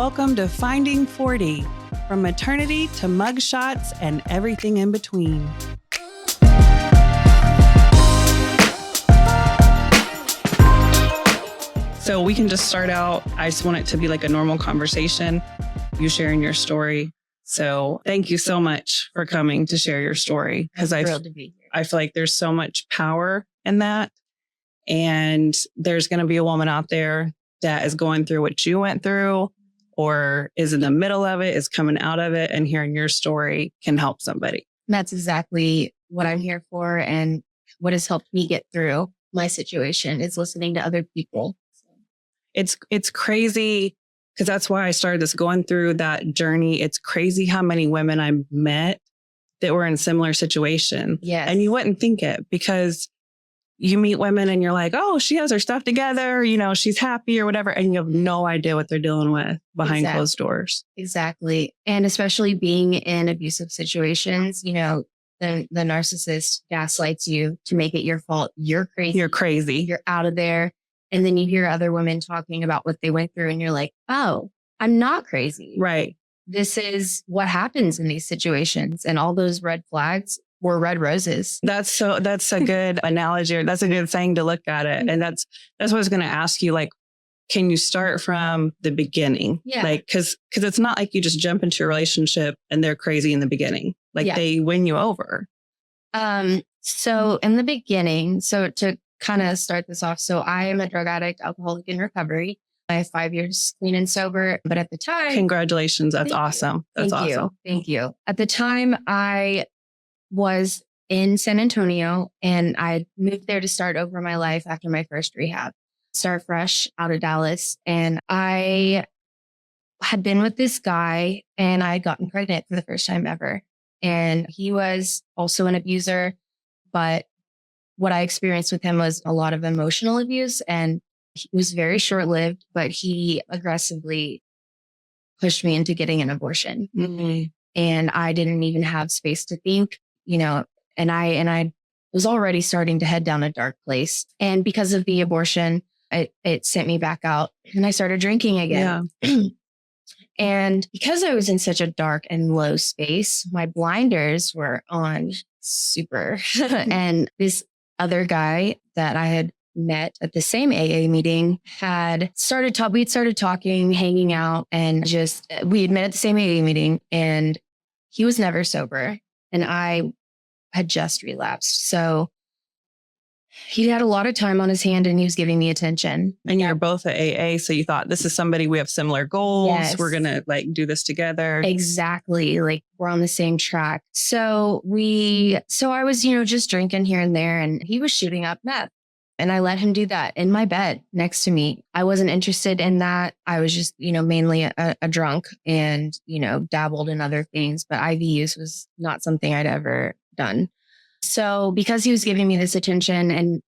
Welcome to Finding 40, from maternity to mugshots and everything in between. So we can just start out. I just want it to be like a normal conversation, you sharing your story. So thank you so much for coming to share your story, because I feel like there's so much power in that. And there's going to be a woman out there that is going through what you went through, or is in the middle of it, is coming out of it, and hearing your story can help somebody. That's exactly what I'm here for. And what has helped me get through my situation is listening to other people. It's crazy, because that's why I started this, going through that journey. It's crazy how many women I met that were in similar situation. Yes. And you wouldn't think it, because you meet women and you're like, oh, she has her stuff together, you know, she's happy or whatever. And you have no idea what they're dealing with behind closed doors. Exactly. And especially being in abusive situations, you know, the narcissist gaslights you to make it your fault. You're crazy. You're crazy. You're out of there. And then you hear other women talking about what they went through and you're like, oh, I'm not crazy. Right. This is what happens in these situations. And all those red flags were red roses. That's a good analogy, or that's a good thing to look at it. And that's what I was going to ask you. Like, can you start from the beginning? Yeah. Like, cause it's not like you just jump into a relationship and they're crazy in the beginning. Like they win you over. So in the beginning, so to kind of start this off. So I am a drug addict, alcoholic in recovery. I have 5 years clean and sober. But at the time, congratulations. That's awesome. That's awesome. Thank you. At the time, I was in San Antonio and I moved there to start over my life after my first rehab, start fresh out of Dallas. And I had been with this guy and I had gotten pregnant for the first time ever. And he was also an abuser, but what I experienced with him was a lot of emotional abuse, and it was very short-lived, but he aggressively pushed me into getting an abortion. Mm-hmm. And I didn't even have space to think, you know, and I was already starting to head down a dark place. And because of the abortion, it sent me back out and I started drinking again. Yeah. And because I was in such a dark and low space, my blinders were on super. And this other guy that I had met at the same AA meeting we'd started talking, hanging out, and we had met at the same AA meeting, and he was never sober and I had just relapsed. So he had a lot of time on his hand and he was giving me attention. And you're both at AA. So you thought, this is somebody, we have similar goals. Yes. We're going to do this together. Exactly. Like we're on the same track. So I was, just drinking here and there, and he was shooting up meth. And I let him do that in my bed next to me. I wasn't interested in that. I was just, mainly a drunk and, dabbled in other things. But IV use was not something I'd ever done. So because he was giving me this attention and,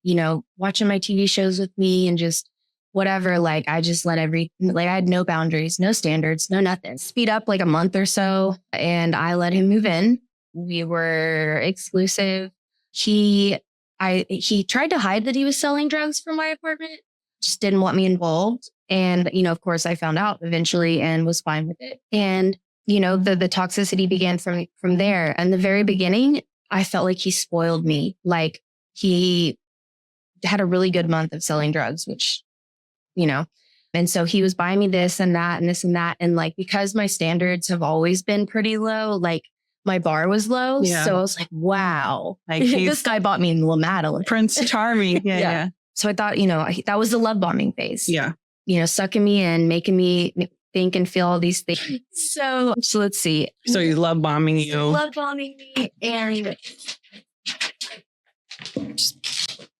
watching my TV shows with me and just whatever, like I just let I had no boundaries, no standards, no nothing. Speed up like a month or so. And I let him move in. We were exclusive. He tried to hide that he was selling drugs from my apartment, just didn't want me involved. And, of course I found out eventually and was fine with it. And, the toxicity began from there. And the very beginning, I felt like he spoiled me. Like he had a really good month of selling drugs, which, and so he was buying me this and that and this and that. And like, because my standards have always been pretty low, like my bar was low. Yeah. So I was like, wow, like this guy bought me Lamadolin. Prince Charming. Yeah. So I thought, that was the love bombing phase. Yeah. Sucking me in, making me think and feel all these things. So let's see. So he's love bombing you. Love bombing me and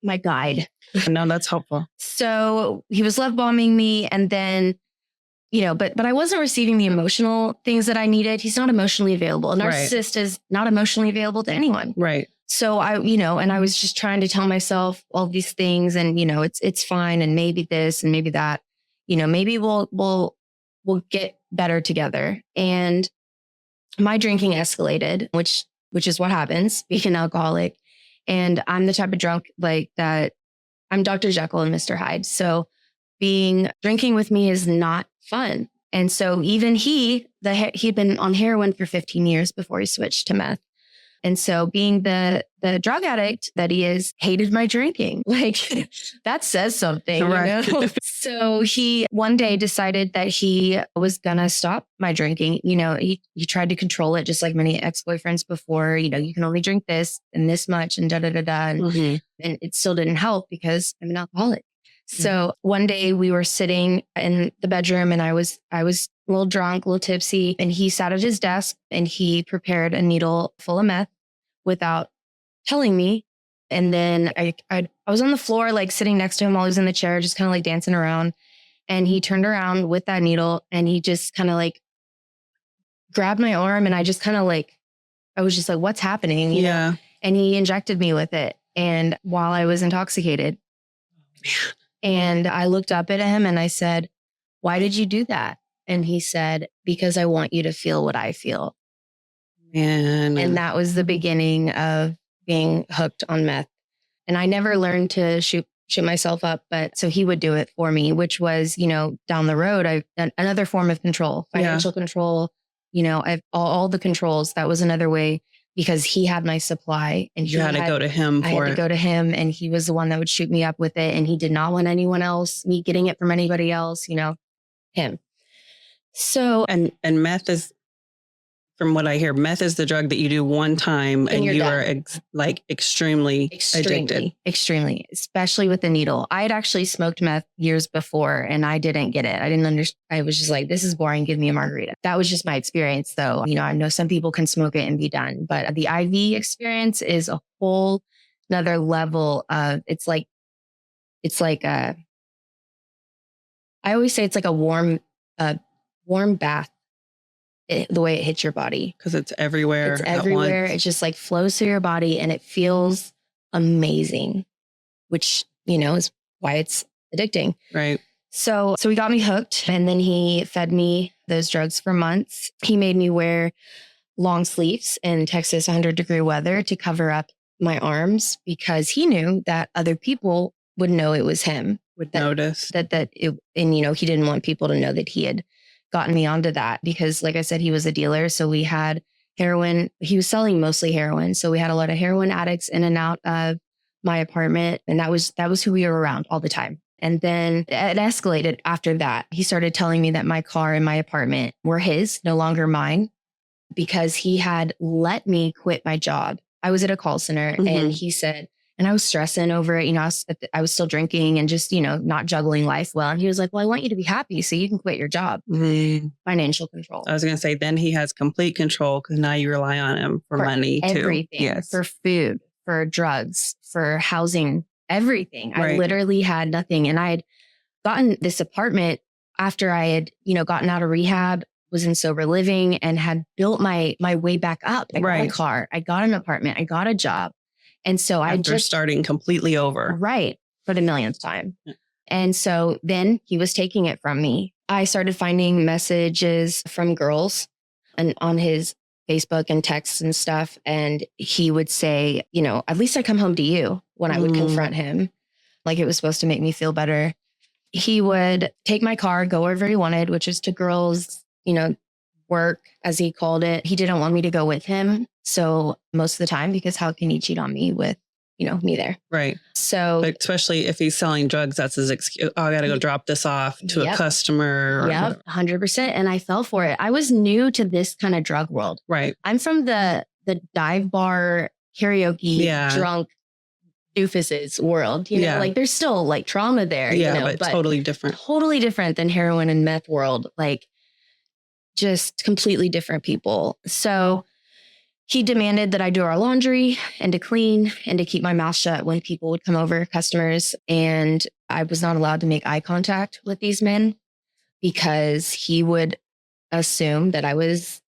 my guide. No, that's helpful. So he was love bombing me, and then, but I wasn't receiving the emotional things that I needed. He's not emotionally available. A narcissist is not emotionally available to anyone. Right. So and I was just trying to tell myself all these things and, it's fine. And maybe this and maybe that, maybe we'll get better together. And my drinking escalated, which is what happens being an alcoholic. And I'm the type of drunk like that. I'm Dr. Jekyll and Mr. Hyde. So drinking with me is not fun. And so even he'd been on heroin for 15 years before he switched to meth. And so being the drug addict that he is, hated my drinking. Like that says something, right. You know? So he one day decided that he was going to stop my drinking. You know, he tried to control it just like many ex-boyfriends before, you know, you can only drink this and this much and And it still didn't help because I'm an alcoholic. So one day we were sitting in the bedroom and I was a little drunk, a little tipsy, and he sat at his desk and he prepared a needle full of meth without telling me. And then I was on the floor, like sitting next to him while he was in the chair, just kind of like dancing around. And he turned around with that needle and he just kind of like grabbed my arm. And I just kind of like, I was just like, what's happening? You know? And he injected me with it. And while I was intoxicated, and I looked up at him and I said, why did you do that? And he said, because I want you to feel what I feel. And that was the beginning of being hooked on meth. And I never learned to shoot myself up. But so he would do it for me, which was, you know, down the road, another form of control, financial control, you know, all the controls. That was another way because he had my supply and you had to go to him. I had to go to him and he was the one that would shoot me up with it. And he did not want anyone else, me getting it from anybody else, you know, him. So, and meth is, from what I hear, meth is the drug that you do one time and you are extremely addicted. Extremely, especially with the needle. I had actually smoked meth years before and I didn't get it. I didn't understand. I was just like, this is boring. Give me a margarita. That was just my experience though. You know, I know some people can smoke it and be done, but the IV experience is a whole another level of, it's like I always say it's like a warm bath. The way it hits your body. Because it's everywhere. It's everywhere. It just like flows through your body and it feels amazing, which, you know, is why it's addicting. Right. So he got me hooked and then he fed me those drugs for months. He made me wear long sleeves in Texas 100-degree weather to cover up my arms because he knew that other people would know it was him. Would notice. And, you know, he didn't want people to know that he had gotten me onto that because like I said, he was a dealer. So we had heroin. He was selling mostly heroin. So we had a lot of heroin addicts in and out of my apartment. And that was who we were around all the time. And then it escalated after that. He started telling me that my car and my apartment were his, no longer mine, because he had let me quit my job. I was at a call center and he said, and I was stressing over it. You know, I was still drinking and just, you know, not juggling life well. And he was like, well, I want you to be happy so you can quit your job. Financial control. I was going to say, then he has complete control because now you rely on him for money too. Everything. Yes. For food, for drugs, for housing, everything. Right. I literally had nothing. And I had gotten this apartment after I had, you know, gotten out of rehab, was in sober living and had built my way back up. I got a car. I got an apartment. I got a job. And so I just starting completely over. Right. For the millionth time. Yeah. And so then he was taking it from me. I started finding messages from girls and on his Facebook and texts and stuff. And he would say, you know, at least I come home to you when I would confront him. Like it was supposed to make me feel better. He would take my car, go wherever he wanted, which is to girls, you know, work, as he called it. He didn't want me to go with him. So most of the time, because how can he cheat on me with, you know, me there? Right. So but especially if he's selling drugs, that's his excuse. Oh, I got to go drop this off to a customer. Yep. 100%. And I fell for it. I was new to this kind of drug world. Right. I'm from the dive bar, karaoke, drunk doofuses world. You know, like there's still like trauma there. Yeah, you know, but totally different. Totally different than heroin and meth world. Like just completely different people. So he demanded that I do our laundry and to clean and to keep my mouth shut when people would come over, customers. And I was not allowed to make eye contact with these men because he would assume that I was,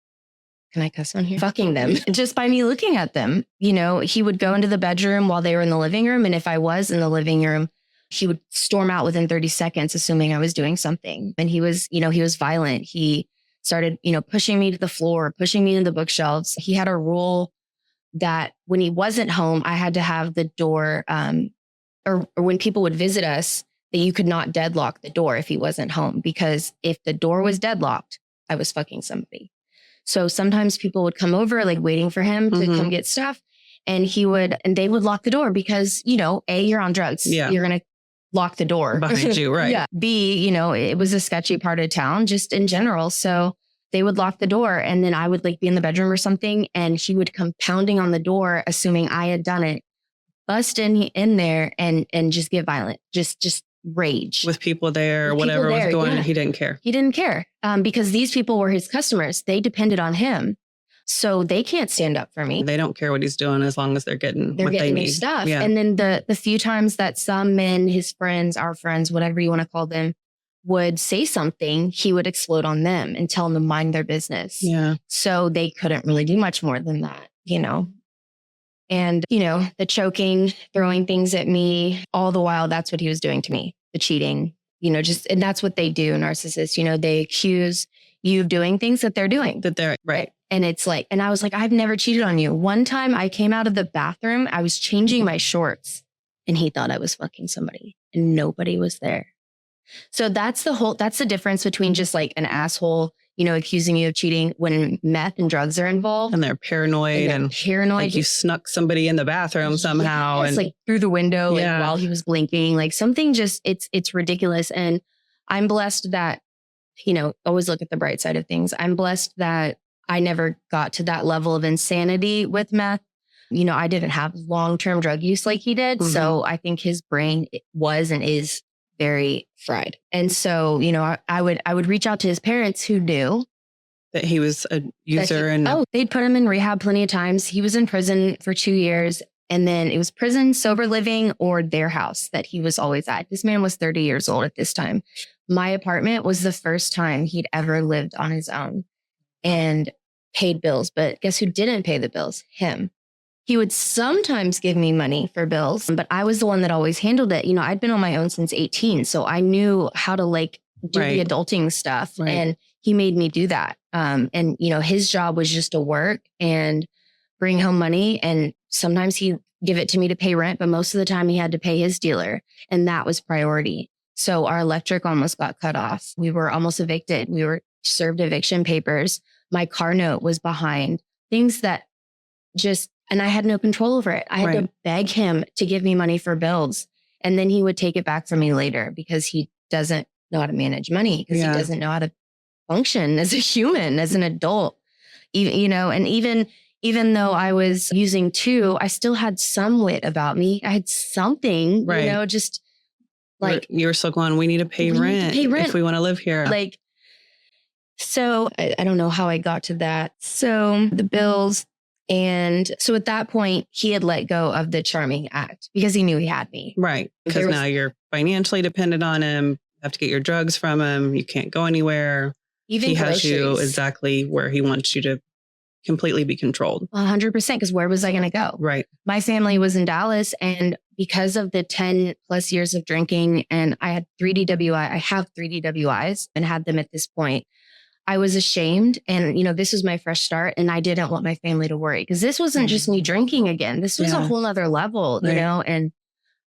can I cuss on here? Fucking them just by me looking at them. You know, he would go into the bedroom while they were in the living room. And if I was in the living room, he would storm out within 30 seconds, assuming I was doing something. And he was, you know, he was violent. He started, you know, pushing me to the floor, pushing me into the bookshelves. He had a rule that when he wasn't home, I had to have the door, or when people would visit us, that you could not deadlock the door if he wasn't home, because if the door was deadlocked, I was fucking somebody. So sometimes people would come over, like waiting for him to come get stuff. And they would lock the door because, A, you're on drugs. Yeah. You're going to lock the door behind you. Right. Yeah. B, it was a sketchy part of town just in general. So they would lock the door, and then I would like be in the bedroom or something, and he would come pounding on the door, assuming I had done it, bust in there and just get violent, just rage with people there or whatever was going on. He didn't care. He didn't care because these people were his customers. They depended on him. So they can't stand up for me. They don't care what he's doing as long as they're getting what they need. Stuff. Yeah. And then the few times that some men, his friends, our friends, whatever you want to call them, would say something, he would explode on them and tell them to mind their business. Yeah. So they couldn't really do much more than that, And, the choking, throwing things at me, all the while, that's what he was doing to me. The cheating, and that's what they do, narcissists. They accuse you of doing things that they're doing. That they're right. And it's like, and I was like, I've never cheated on you. One time I came out of the bathroom, I was changing my shorts, and he thought I was fucking somebody, and nobody was there. So that's the difference between just like an asshole, accusing you of cheating when meth and drugs are involved. And they're paranoid and like you snuck somebody in the bathroom somehow. Yes, and like through the window, while he was blinking, like something just, it's ridiculous. And I'm blessed that, always look at the bright side of things. I'm blessed that I never got to that level of insanity with meth. I didn't have long-term drug use like he did. So I think his brain was and is very fried. And so, I would reach out to his parents who knew that he was a user they'd put him in rehab plenty of times. He was in prison for 2 years, and then it was prison, sober living, or their house that he was always at. This man was 30 years old at this time. My apartment was the first time he'd ever lived on his own and paid bills. But guess who didn't pay the bills? Him. He would sometimes give me money for bills, but I was the one that always handled it. I'd been on my own since 18, so I knew how to do the adulting stuff, and he made me do that. And his job was just to work and bring home money, and sometimes he'd give it to me to pay rent, but most of the time he had to pay his dealer, and that was priority. So our electric almost got cut off. We were almost evicted. We were served eviction papers. My car note was behind. Things that and I had no control over it. I had to beg him to give me money for bills. And then he would take it back from me later because he doesn't know how to manage money, because he doesn't know how to function as a human, as an adult. And even though I was using too, I still had some wit about me. I had something, just like you were still going, we need to pay rent if we want to live here. So I don't know how I got to that. So the bills. And so at that point, he had let go of the charming act because he knew he had me. Right. Because now you're financially dependent on him. You have to get your drugs from him. You can't go anywhere. Even he groceries. Has you exactly where he wants you to completely be controlled. 100%. Because where was I going to go? Right. My family was in Dallas. And because of the 10 plus years of drinking, and I had 3 DWI, I have 3 DWIs and had them at this point. I was ashamed, and this was my fresh start, and I didn't want my family to worry because this wasn't just me drinking again. This was a whole nother level, and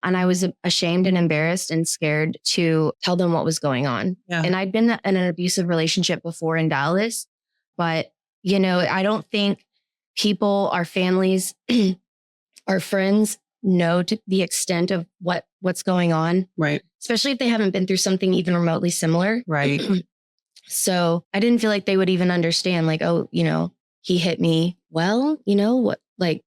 I was ashamed and embarrassed and scared to tell them what was going on. Yeah. And I'd been in an abusive relationship before in Dallas, but I don't think people, our families, our friends know to the extent of what's going on, right? Especially if they haven't been through something even remotely similar, right? So I didn't feel like they would even understand, like, oh, he hit me. Well, what, like,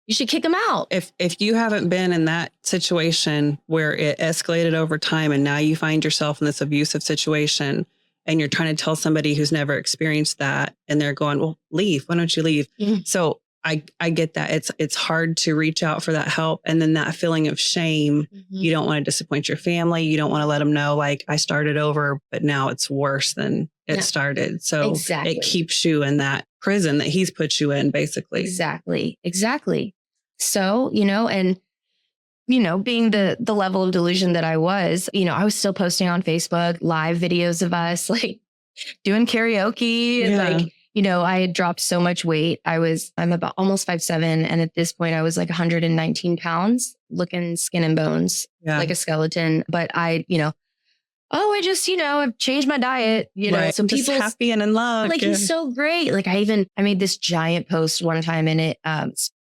you should kick him out. If you haven't been in that situation where it escalated over time and now you find yourself in this abusive situation and you're trying to tell somebody who's never experienced that and they're going, well, leave. Why don't you leave? Mm-hmm. So I get that. It's hard to reach out for that help. And then that feeling of shame, you don't want to disappoint your family. You don't want to let them know, like, I started over, but now it's worse than it started. So it keeps you in that prison that he's put you in, basically. Exactly. So, and, being the level of delusion that I was still posting on Facebook live videos of us, like doing karaoke, like, I had dropped so much weight. I'm about almost 5'7". And at this point I was like 119 pounds, looking skin and bones, like a skeleton. But I just, I've changed my diet, some just people happy and in love. Like, he's so great. Like I made this giant post one time and it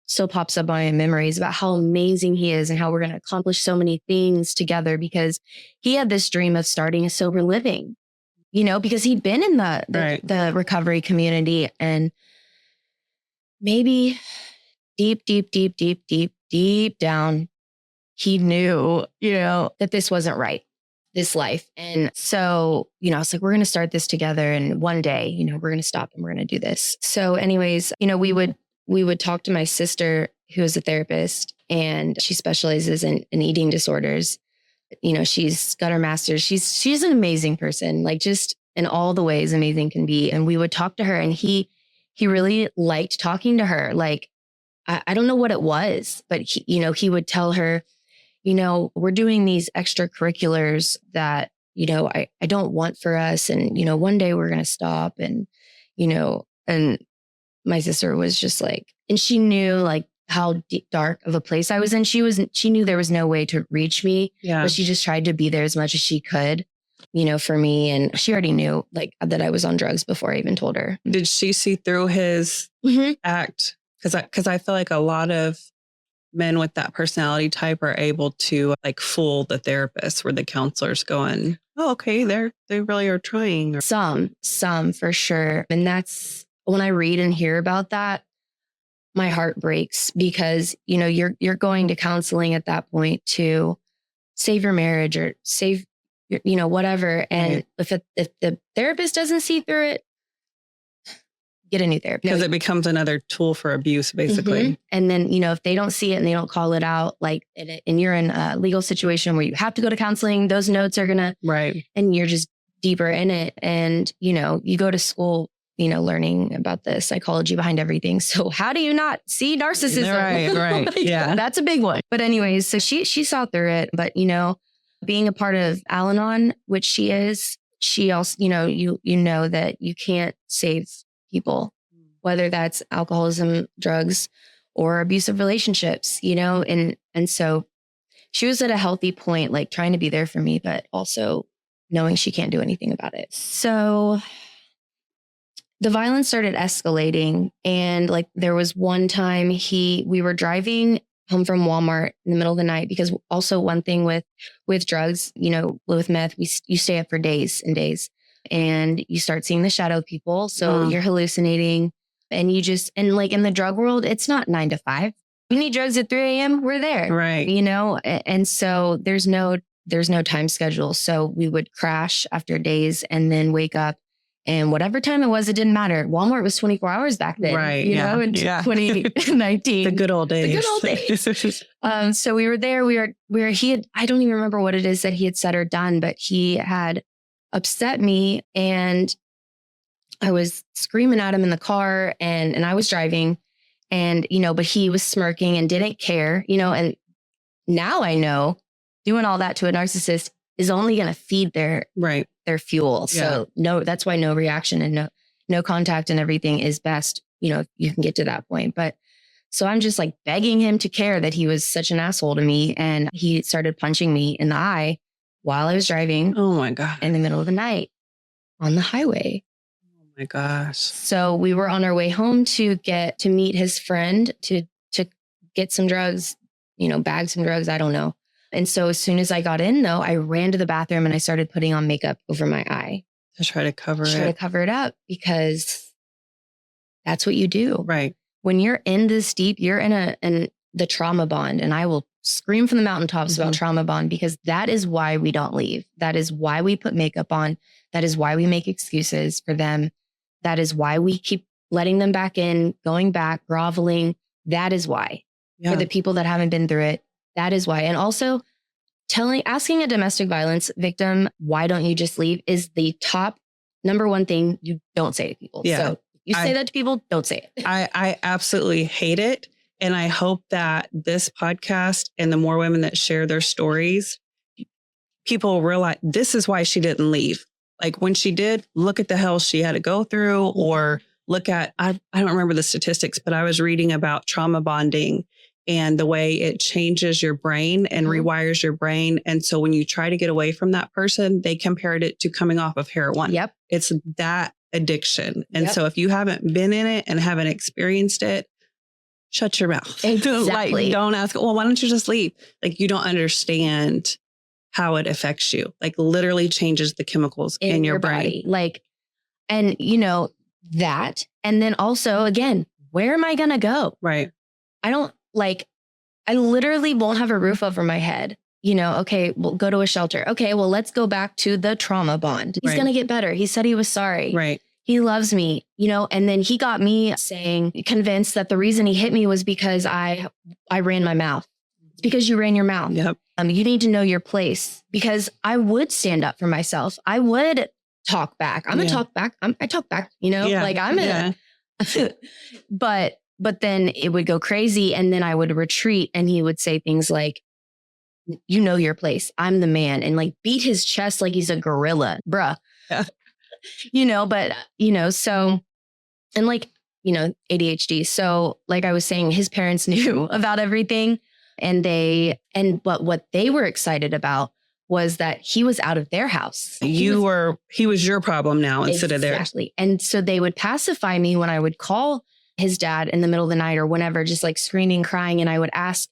still pops up on my memories about how amazing he is and how we're going to accomplish so many things together, because he had this dream of starting a sober living, because he'd been in the recovery community, and maybe deep down, he knew, that this wasn't right, this life. And so, I was like, we're going to start this together. And one day, we're going to stop and we're going to do this. So anyways, we would talk to my sister, who is a therapist, and she specializes in eating disorders. She's got her master's. She's an amazing person, like just in all the ways amazing can be. And we would talk to her, and he really liked talking to her. Like, I don't know what it was, but he would tell her, we're doing these extracurriculars that, I don't want for us. And, one day we're going to stop. And, and my sister was just like, and she knew like how dark of a place I was in. She knew there was no way to reach me, but she just tried to be there as much as she could, for me. And she already knew like that I was on drugs before I even told her. Did she see through his act? Because I feel like a lot of men with that personality type are able to like fool the therapist, where the counselor's going, oh, okay, they really are trying. Some for sure. And that's when I read and hear about that, my heart breaks, because, you're going to counseling at that point to save your marriage or save your, whatever. And if the therapist doesn't see through it, get a new therapist. Because it becomes another tool for abuse, basically. And then, if they don't see it and they don't call it out, like, and you're in a legal situation where you have to go to counseling, those notes are going to, and you're just deeper in it. And, you go to school, learning about the psychology behind everything. So how do you not see narcissism? Right. Like, that's a big one. But anyways, so she saw through it. But, being a part of Al-Anon, which she is, she also, you know that you can't save people, whether that's alcoholism, drugs, or abusive relationships, and so she was at a healthy point, like trying to be there for me, but also knowing she can't do anything about it. So the violence started escalating. And like, there was one time we were driving home from Walmart in the middle of the night, because also one thing with drugs, with meth, you stay up for days and days, and you start seeing the shadow people. So you're hallucinating, and and like in the drug world, it's not 9 to 5. You need drugs at 3 a.m. We're there. Right. And so there's no time schedule. So we would crash after days and then wake up. And whatever time it was, it didn't matter. Walmart was 24 hours back then, in 2019. The good old days. The good old days. So we were there. I don't even remember what it is that he had said or done, but he had upset me, and I was screaming at him in the car, and I was driving, and, but he was smirking and didn't care, and now I know doing all that to a narcissist is only going to feed their fuel. So that's why no reaction and no contact and everything is best, if you can get to that point. But so I'm just like begging him to care that he was such an asshole to me. And he started punching me in the eye while I was driving. Oh my God. In the middle of the night on the highway. Oh my gosh. So we were on our way home to meet his friend to get some drugs, bag some drugs. I don't know. And so as soon as I got in, though, I ran to the bathroom and I started putting on makeup over my eye. To try to cover it up, because that's what you do. Right. When you're in this deep, you're in the trauma bond. And I will scream from the mountaintops about trauma bond, because that is why we don't leave. That is why we put makeup on. That is why we make excuses for them. That is why we keep letting them back in, going back, groveling. That is why. For the people that haven't been through it. That is why. And also asking a domestic violence victim, why don't you just leave, is the top number one thing you don't say to people. Yeah. So you say that to people, don't say it. I absolutely hate it. And I hope that this podcast and the more women that share their stories, people realize this is why she didn't leave. Like when she did, look at the hell she had to go through, or look at, I don't remember the statistics, but I was reading about trauma bonding and the way it changes your brain and rewires your brain. And so when you try to get away from that person, they compared it to coming off of heroin. Yep. It's that addiction. And so if you haven't been in it and haven't experienced it, shut your mouth. Exactly. Like, don't ask, well, why don't you just leave? Like, you don't understand how it affects you. Like, literally changes the chemicals in your brain. Body. Like, and you know, that. And then also, again, where am I going to go? Right. I literally won't have a roof over my head. You know, okay, we'll go to a shelter. Okay, well, let's go back to the trauma bond. He's going to get better. He said he was sorry. Right. He loves me, you know, and then he got me convinced that the reason he hit me was because I ran my mouth. It's because you ran your mouth. Yep. You need to know your place, because I would stand up for myself. I would talk back. I'm a talk back. I talk back, you know, like I'm but then it would go crazy, and then I would retreat, and he would say things like, you know your place. I'm the man, and like beat his chest like he's a gorilla, bruh. Yeah. You know, but you know, so, and like, you know, ADHD. So like I was saying, his parents knew about everything, but what they were excited about was that he was out of their house. He was your problem now instead of theirs. Exactly. And so they would pacify me when I would call his dad in the middle of the night or whenever, just like screaming, crying. And I would ask,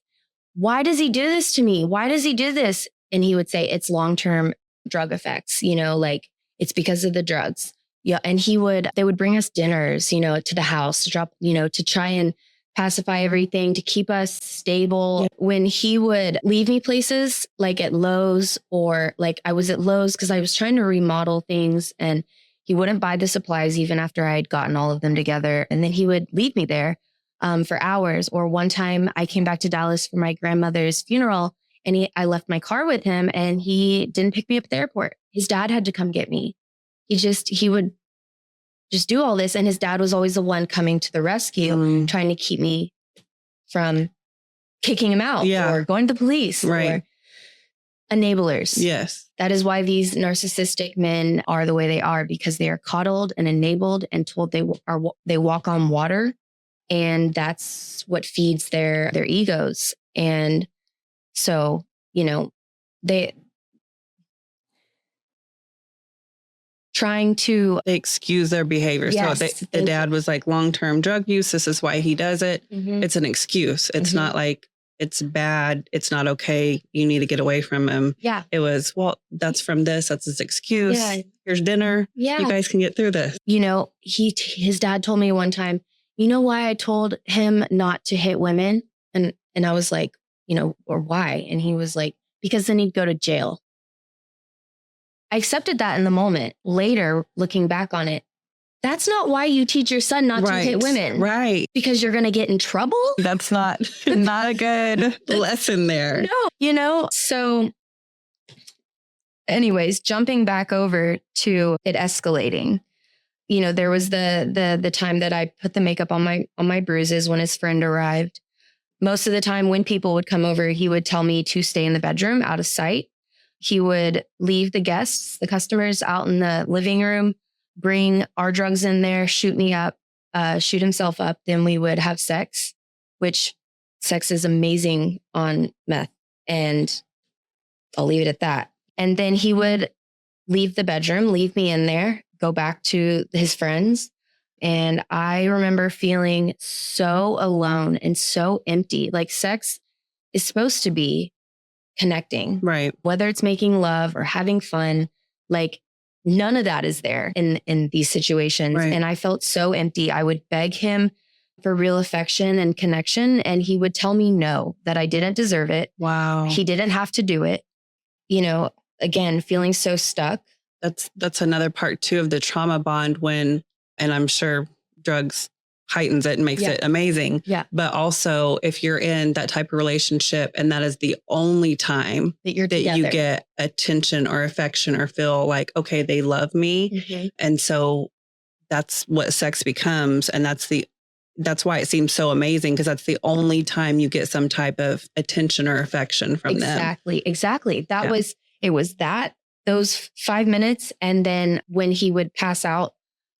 why does he do this to me? Why does he do this? And he would say, it's long-term drug effects, you know, like it's because of the drugs. Yeah. And they would bring us dinners, you know, to the house to try and pacify everything, to keep us stable. Yeah. When he would leave me places like at Lowe's, or like I was at Lowe's because I was trying to remodel things, and he wouldn't buy the supplies even after I had gotten all of them together. And then he would leave me there for hours. Or one time I came back to Dallas for my grandmother's funeral, and I left my car with him, and he didn't pick me up at the airport. His dad had to come get me. He would just do all this. And his dad was always the one coming to the rescue, trying to keep me from kicking him out or going to the police or enablers. Yes. That is why these narcissistic men are the way they are, because they are coddled and enabled and told they walk on water. And that's what feeds their egos. And so, you know, they excuse their behavior. Yes, so the dad was like, long-term drug use, this is why he does it. It's an excuse. It's not like it's bad, it's not okay, you need to get away from him. Yeah. It was, well, that's his excuse. Yeah. Here's dinner. Yeah. You guys can get through this. You know, his dad told me one time, you know why I told him not to hit women? And I was like, you know, or why? And he was like, because then he'd go to jail. I accepted that in the moment. Later, looking back on it, that's not why you teach your son not to hit women. Right. Because you're going to get in trouble. That's not a good lesson there. No, you know, so anyways, jumping back over to it escalating, you know, there was the time that I put the makeup on my bruises when his friend arrived. Most of the time when people would come over, he would tell me to stay in the bedroom out of sight. He would leave the customers out in the living room, bring our drugs in there, shoot me up, shoot himself up. Then we would have sex, which sex is amazing on meth. And I'll leave it at that. And then he would leave the bedroom, leave me in there, go back to his friends. And I remember feeling so alone and so empty. Like, sex is supposed to be connecting, right? Whether it's making love or having fun, like none of that is there in these situations. Right. And I felt so empty. I would beg him for real affection and connection, and he would tell me no, that I didn't deserve it. Wow. He didn't have to do it. You know, again, feeling so stuck. That's another part too of the trauma bond, and I'm sure drugs heightens it and makes it amazing. Yeah. But also, if you're in that type of relationship and that is the only time that you get attention or affection or feel like, okay, they love me. And so that's what sex becomes. And that's why it seems so amazing, because that's the only time you get some type of attention or affection from them. Exactly. It was those 5 minutes. And then when he would pass out,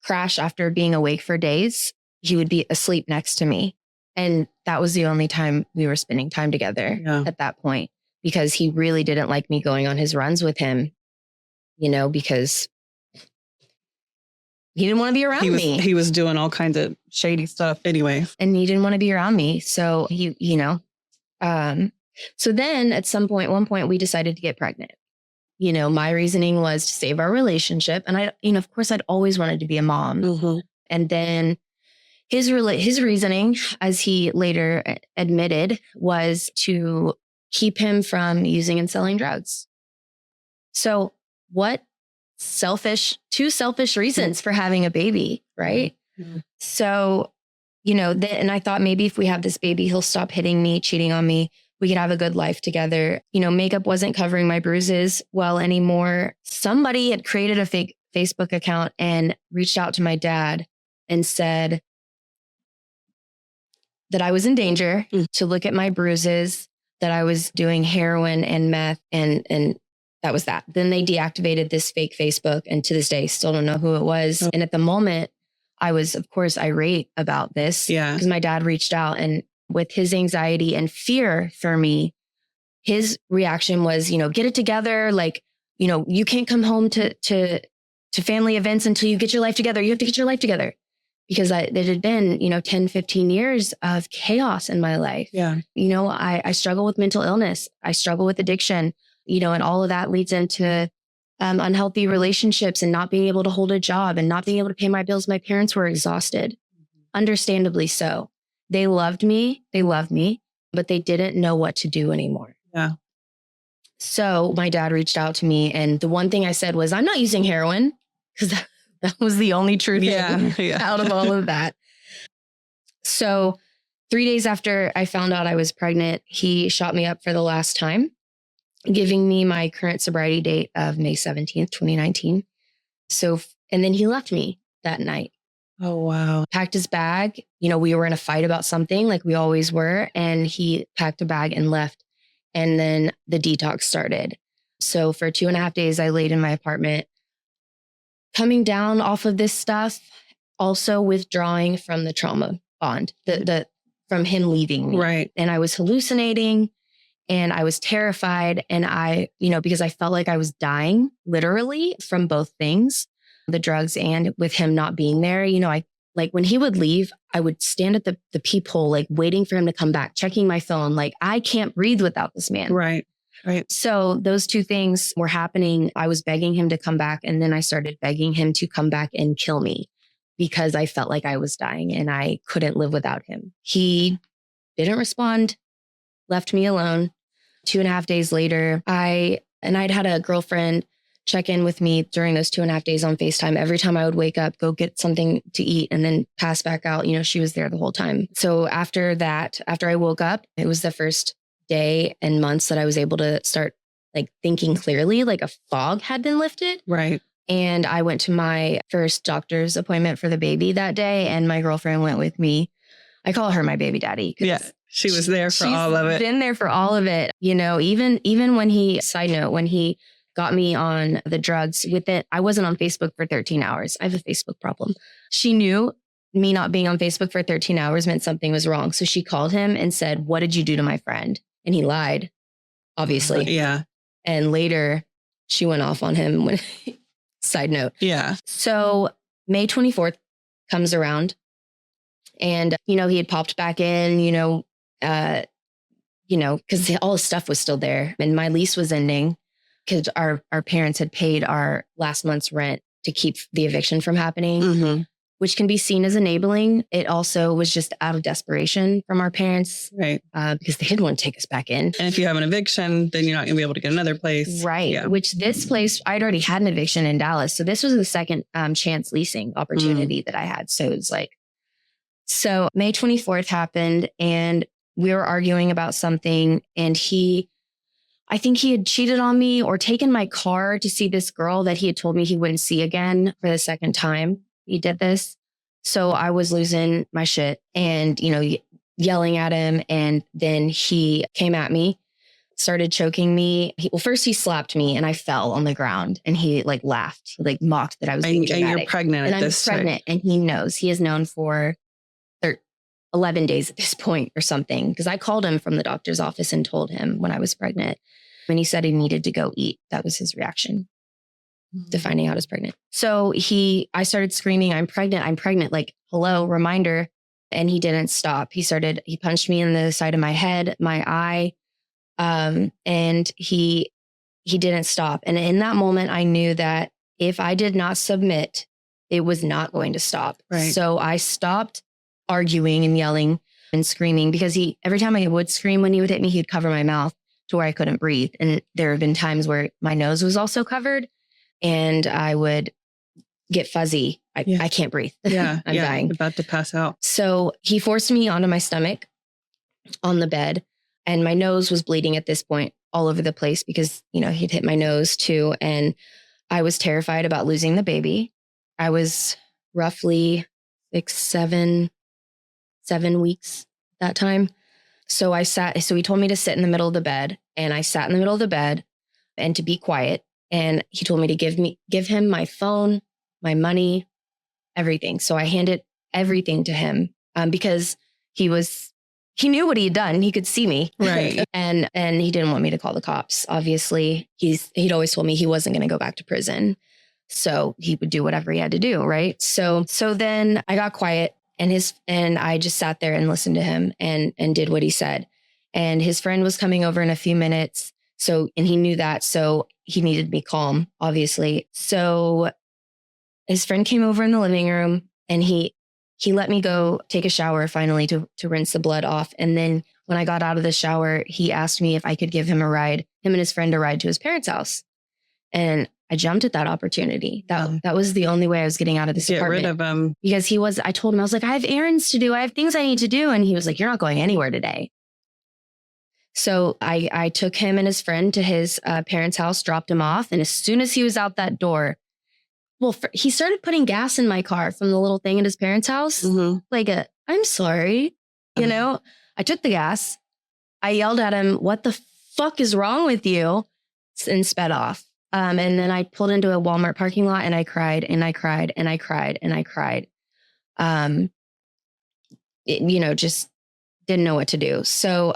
crash after being awake for days, he would be asleep next to me. And that was the only time we were spending time together at that point, because he really didn't like me going on his runs with him, because he didn't want to be around me. He was doing all kinds of shady stuff anyway. And he didn't want to be around me. So so then at one point we decided to get pregnant. My reasoning was to save our relationship. And I, of course I'd always wanted to be a mom. Mm-hmm. And then his reasoning, as he later admitted, was to keep him from using and selling drugs. So what two selfish reasons for having a baby, right? Mm-hmm. So, and I thought maybe if we have this baby, he'll stop hitting me, cheating on me. We could have a good life together. Makeup wasn't covering my bruises well anymore. Somebody had created a fake Facebook account and reached out to my dad and said that I was in danger, to look at my bruises, that I was doing heroin and meth, and that was that. Then they deactivated this fake Facebook, and to this day, still don't know who it was. And at the moment, I was, of course, irate about this because my dad reached out, and with his anxiety and fear for me, his reaction was, get it together. Like, you can't come home to family events until you get your life together. You have to get your life together. Because there had been, 10, 15 years of chaos in my life. Yeah. I struggle with mental illness. I struggle with addiction, and all of that leads into unhealthy relationships and not being able to hold a job and not being able to pay my bills. My parents were exhausted, understandably so. They loved me, but they didn't know what to do anymore. Yeah. So my dad reached out to me, and the one thing I said was, I'm not using heroin, because that was the only truth out of all of that. So 3 days after I found out I was pregnant, he shot me up for the last time, giving me my current sobriety date of May 17th, 2019. And then he left me that night. Oh, wow. Packed his bag. We were in a fight about something, like we always were. And he packed a bag and left. And then the detox started. So for 2.5 days, I laid in my apartment, coming down off of this stuff, also withdrawing from the trauma bond, from him leaving me. Right. And I was hallucinating and I was terrified. And because I felt like I was dying literally from both things, the drugs and with him not being there, when he would leave, I would stand at the peephole, like waiting for him to come back, checking my phone. Like, I can't breathe without this man. Right. Right. So those two things were happening. I was begging him to come back. And then I started begging him to come back and kill me because I felt like I was dying and I couldn't live without him. He didn't respond, left me alone. 2.5 days later, I'd had a girlfriend check in with me during those 2.5 days on FaceTime. Every time I would wake up, go get something to eat and then pass back out, she was there the whole time. So after I woke up, it was the first day and months that I was able to start thinking clearly, like a fog had been lifted. Right. And I went to my first doctor's appointment for the baby that day, and my girlfriend went with me. I call her my baby daddy. Yeah. She was there for all of it. Been there for all of it. Even when he got me on the drugs with it, I wasn't on Facebook for 13 hours. I have a Facebook problem. She knew me not being on Facebook for 13 hours meant something was wrong. So she called him and said, "What did you do to my friend?" And he lied, obviously. Yeah. And later she went off on him side note. Yeah. So May 24th comes around and, he had popped back in, because all his stuff was still there and my lease was ending because our parents had paid our last month's rent to keep the eviction from happening, which can be seen as enabling. It also was just out of desperation from our parents, right? Because they didn't want to take us back in. And if you have an eviction, then you're not going to be able to get another place. Right. Yeah. Which this place, I'd already had an eviction in Dallas. So this was the second chance leasing opportunity that I had. So it was so May 24th happened and we were arguing about something and I think he had cheated on me or taken my car to see this girl that he had told me he wouldn't see again for the second time. He did this. So I was losing my shit and, yelling at him. And then he came at me, started choking me. First he slapped me and I fell on the ground and he like laughed. He like mocked that I was being dramatic. And you're pregnant and at this I'm pregnant time. And he knows. He is known for 11 days at this point or something. Because I called him from the doctor's office and told him when I was pregnant. And he said he needed to go eat. That was his reaction to finding out I was pregnant. So I started screaming, I'm pregnant. Like, hello, reminder. And he didn't stop. He punched me in the side of my head, my eye. And he didn't stop. And in that moment, I knew that if I did not submit, it was not going to stop. Right. So I stopped arguing and yelling and screaming because every time I would scream when he would hit me, he'd cover my mouth to where I couldn't breathe. And there have been times where my nose was also covered and I would get fuzzy. I can't breathe. Yeah. I'm dying. About to pass out. So he forced me onto my stomach on the bed and my nose was bleeding at this point all over the place because, he'd hit my nose too. And I was terrified about losing the baby. I was roughly 7 weeks that time. So he told me to sit in the middle of the bed and I sat in the middle of the bed and to be quiet. And he told me to give him my phone, my money, everything. So I handed everything to him because he knew what he had done. He could see me. Right. and he didn't want me to call the cops. Obviously, he'd always told me he wasn't going to go back to prison. So he would do whatever he had to do. Right. So then I got quiet and I just sat there and listened to him and did what he said. And his friend was coming over in a few minutes. And he knew that. So he needed me calm, obviously. So his friend came over in the living room and he let me go take a shower finally to rinse the blood off. And then when I got out of the shower, he asked me if I could give him and his friend a ride to his parents' house. And I jumped at that opportunity. That was the only way I was getting out of this apartment. Get rid of him. Because I told him, I was like, I have errands to do. I have things I need to do. And he was like, you're not going anywhere today. So I took him and his friend to his parents' house, dropped him off. And as soon as he was out that door, he started putting gas in my car from the little thing at his parents' house. Mm-hmm. Like, I'm sorry. I took the gas. I yelled at him, what the fuck is wrong with you? And sped off. And then I pulled into a Walmart parking lot and I cried and I cried and I cried and I cried. Just didn't know what to do. So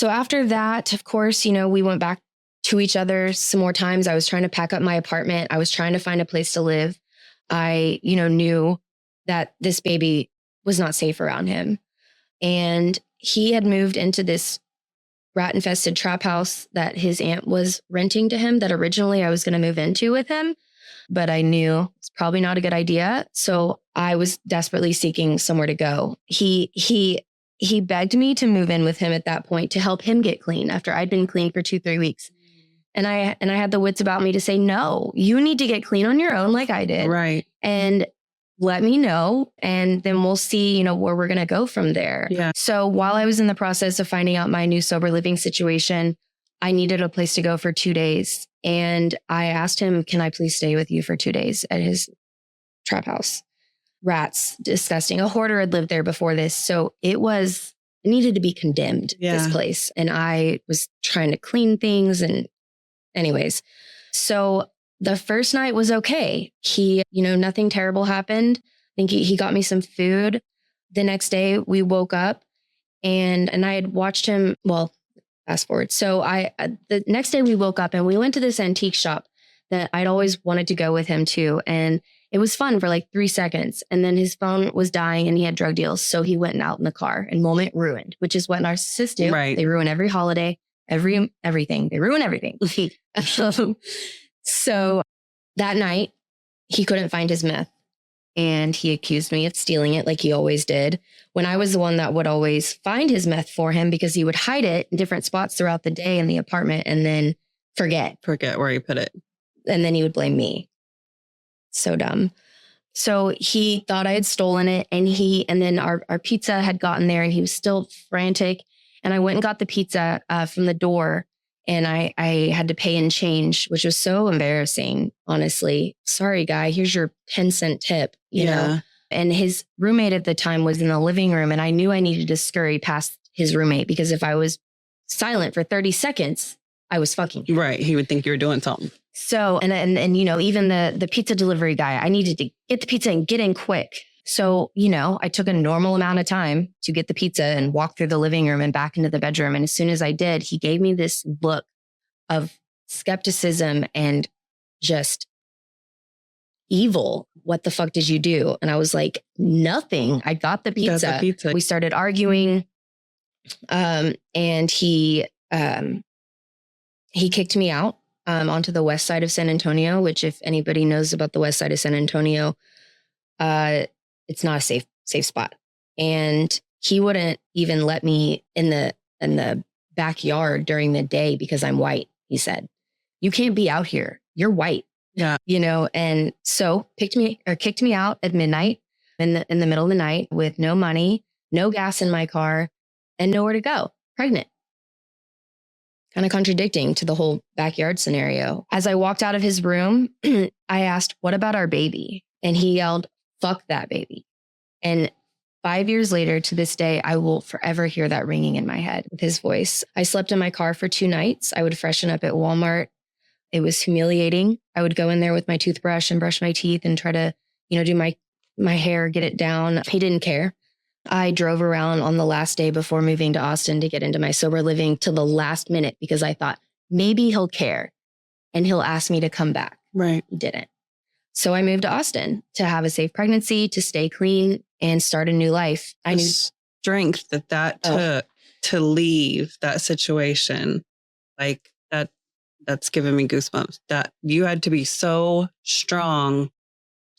after that, of course, we went back to each other some more times. I was trying to pack up my apartment. I was trying to find a place to live. I, knew that this baby was not safe around him. And he had moved into this rat-infested trap house that his aunt was renting to him that originally I was going to move into with him. But I knew it's probably not a good idea. So I was desperately seeking somewhere to go. He begged me to move in with him at that point to help him get clean after I'd been clean for 2-3 weeks. And I had the wits about me to say, no, you need to get clean on your own like I did. Right. And let me know. And then we'll see, where we're going to go from there. Yeah. So while I was in the process of finding out my new sober living situation, I needed a place to go for 2 days. And I asked him, can I please stay with you for 2 days at his trap house? Rats, disgusting. A hoarder had lived there before this. So it needed to be condemned, this place. And I was trying to clean things anyways. So the first night was okay. He, nothing terrible happened. I think he got me some food. The next day we woke up and I had watched him. Well, fast forward. So the next day we woke up and we went to this antique shop that I'd always wanted to go with him to. And it was fun for like 3 seconds. And then his phone was dying and he had drug deals. So he went out in the car and moment ruined, which is what narcissists do. Right. They ruin every holiday, everything. They ruin everything. So that night he couldn't find his meth and he accused me of stealing it like he always did, when I was the one that would always find his meth for him because he would hide it in different spots throughout the day in the apartment and then forget where he put it. And then he would blame me. So dumb. So he thought I had stolen it and then our pizza had gotten there and he was still frantic. And I went and got the pizza from the door and I had to pay in change, which was so embarrassing, honestly. Sorry, guy, here's your 10-cent tip, you know? And his roommate at the time was in the living room and I knew I needed to scurry past his roommate, because if I was silent for 30 seconds, I was fucking him. Right. He would think you were doing something. So, and you know, even the pizza delivery guy, I needed to get the pizza and get in quick. So, you know, I took a normal amount of time to get the pizza and walk through the living room and back into the bedroom. And as soon as I did, he gave me this look of skepticism and just evil. What the fuck did you do? And I was like, nothing. I got the pizza. Got the pizza. We started arguing. And he kicked me out onto the west side of San Antonio, which if anybody knows about the west side of San Antonio, it's not a safe spot. And he wouldn't even let me in the backyard during the day because I'm white. He said, you can't be out here. You're white. Yeah. You know, and so kicked me out at midnight in the middle of the night with no money, no gas in my car, and nowhere to go, pregnant. Kind of contradicting to the whole backyard scenario. As I walked out of his room, I asked, what about our baby? And he yelled, fuck that baby. And 5 years later, to this day, I will forever hear that ringing in my head with his voice. I slept in my car for 2 nights. I would freshen up at Walmart. It was humiliating. I would go in there with my toothbrush and brush my teeth and try to, you know, do my hair, get it down. He didn't care. I drove around on the last day before moving to Austin to get into my sober living till the last minute because I thought maybe he'll care and he'll ask me to come back. Right. He didn't. So I moved to Austin to have a safe pregnancy, to stay clean and start a new life. I knew strength that took to leave that situation. Like that's giving me goosebumps. That you had to be so strong